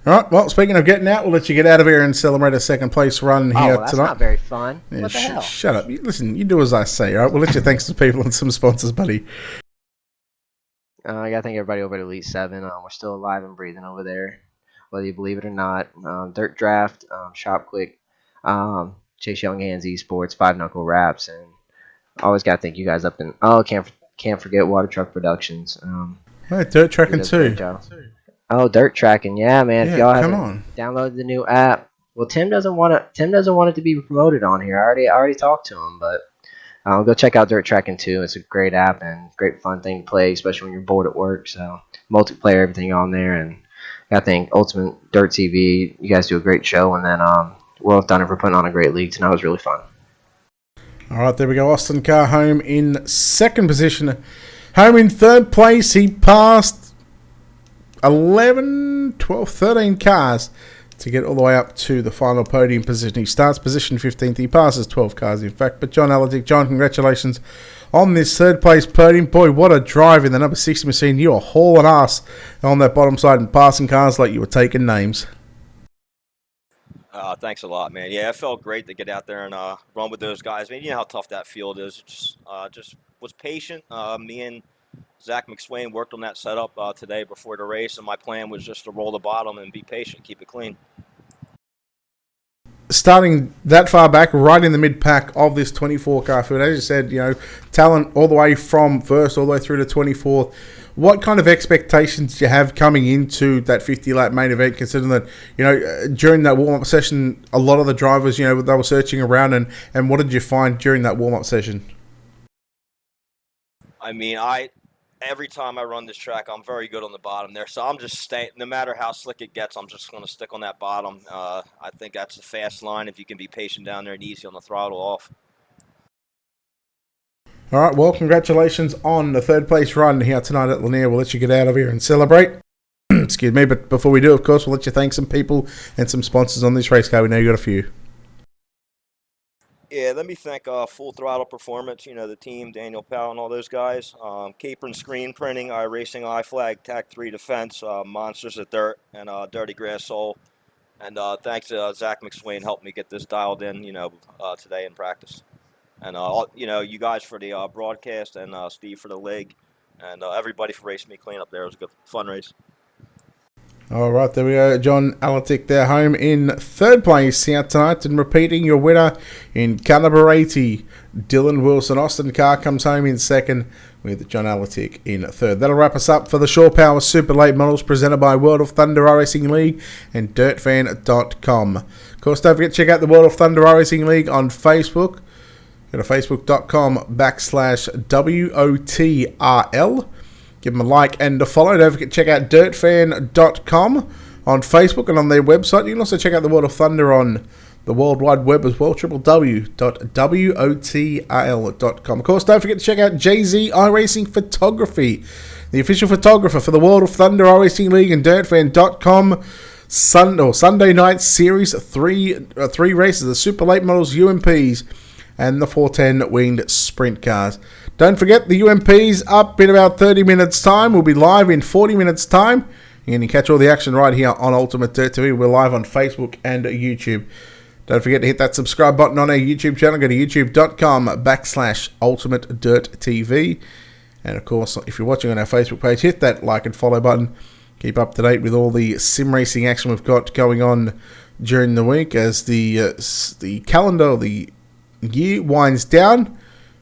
[SPEAKER 1] All right. Well, speaking of getting out, we'll let you get out of here and celebrate a second place run here
[SPEAKER 4] that's
[SPEAKER 1] tonight.
[SPEAKER 4] Not very fun.
[SPEAKER 1] Yeah,
[SPEAKER 4] what the hell?
[SPEAKER 1] Shut up. Listen, you do as I say. All right. We'll let you thank some people and some sponsors, buddy.
[SPEAKER 4] I gotta thank everybody over at Elite 7. We're still alive and breathing over there, whether you believe it or not. Dirt Draft, Shop Quick, Chase Young Hands Esports, Five Knuckle Raps, and I always gotta thank you guys up in. Can't forget Water Truck Productions.
[SPEAKER 1] Dirt Tracking too.
[SPEAKER 4] Oh, Dirt Tracking, yeah, man.
[SPEAKER 1] Yeah,
[SPEAKER 4] if y'all haven't
[SPEAKER 1] on.
[SPEAKER 4] downloaded the new app, well, Tim doesn't want it to be promoted on here. I already talked to him, but go check out Dirt Tracking 2. It's a great app and great fun thing to play, especially when you're bored at work. So multiplayer, everything on there, and I think Ultimate Dirt TV. You guys do a great show, and then World Thunder for putting on a great league tonight. It was really fun.
[SPEAKER 1] All right, there we go. Austin Carr home in second position. Home in third place. He passed 11, 12, 13 cars to get all the way up to the final podium position. He starts position 15th. He passes 12 cars, in fact. But John Aladic, John, congratulations on this third place podium. Boy, what a drive in the number 60 machine. You are hauling ass on that bottom side and passing cars like you were taking names.
[SPEAKER 5] Thanks a lot, man. Yeah, it felt great to get out there and run with those guys. I mean, you know how tough that field is. Just was patient. Me and Zach McSwain worked on that setup today before the race, and my plan was just to roll the bottom and be patient, keep it clean.
[SPEAKER 1] Starting that far back, right in the mid-pack of this 24-car field, as you said, talent all the way from first all the way through to 24th. What kind of expectations do you have coming into that 50-lap main event, considering that, during that warm-up session, a lot of the drivers, they were searching around, and what did you find during that warm-up session?
[SPEAKER 5] I mean, every time I run this track, I'm very good on the bottom there. So I'm just staying, no matter how slick it gets, I'm just going to stick on that bottom. I think that's a fast line if you can be patient down there and easy on the throttle off.
[SPEAKER 1] All right, well, congratulations on the third place run here tonight at Lanier. We'll let you get out of here and celebrate. Excuse me, but before we do, of course, we'll let you thank some people and some sponsors on this race car. We know you got a few.
[SPEAKER 5] Yeah, let me thank Full Throttle Performance, the team, Daniel Powell and all those guys. Capron Screen Printing, iRacing, iFlag, TAC 3 Defense, Monsters at Dirt, and Dirty Grass Soul. And thanks to Zach McSwain helped me get this dialed in, today in practice. And, you guys for the broadcast and Steve for the league. And everybody for racing me clean up there. It was a good, fun race.
[SPEAKER 1] All right, there we go. John Alatic there, home in third place here tonight, and repeating your winner in caliber 80, Dylan Wilson. Austin Carr comes home in second with John Alatic in third. That'll wrap us up for the Shore Power Super Late Models presented by World of Thunder iRacing League and DirtFan.com. Of course, don't forget to check out the World of Thunder iRacing League on Facebook. Go to facebook.com/WOTRL. Give them a like and a follow. Don't forget to check out dirtfan.com on Facebook and on their website. You can also check out the World of Thunder on the World Wide Web as well, www.wotrl.com. Of course, don't forget to check out JZ iRacing Photography, the official photographer for the World of Thunder iRacing League and dirtfan.com. Sunday night series, three races, the Super Late Models, UMPs, and the 410 winged sprint cars. Don't forget, the UMP's up in about 30 minutes' time. We'll be live in 40 minutes' time. You can catch all the action right here on Ultimate Dirt TV. We're live on Facebook and YouTube. Don't forget to hit that subscribe button on our YouTube channel. Go to youtube.com/Ultimate Dirt TV. And of course, if you're watching on our Facebook page, hit that like and follow button. Keep up to date with all the sim racing action we've got going on during the week as the calendar, the year winds down.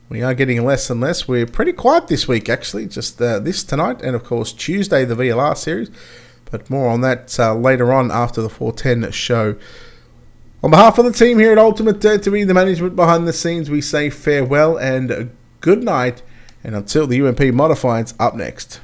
[SPEAKER 1] We are getting less and less. We're pretty quiet this week, actually. Just this tonight, and of course Tuesday, the VLR series. But more on that later on after the 410 show. On behalf of the team here at Ultimate TV, the management behind the scenes, we say farewell and good night. And until the UMP Modifieds up next.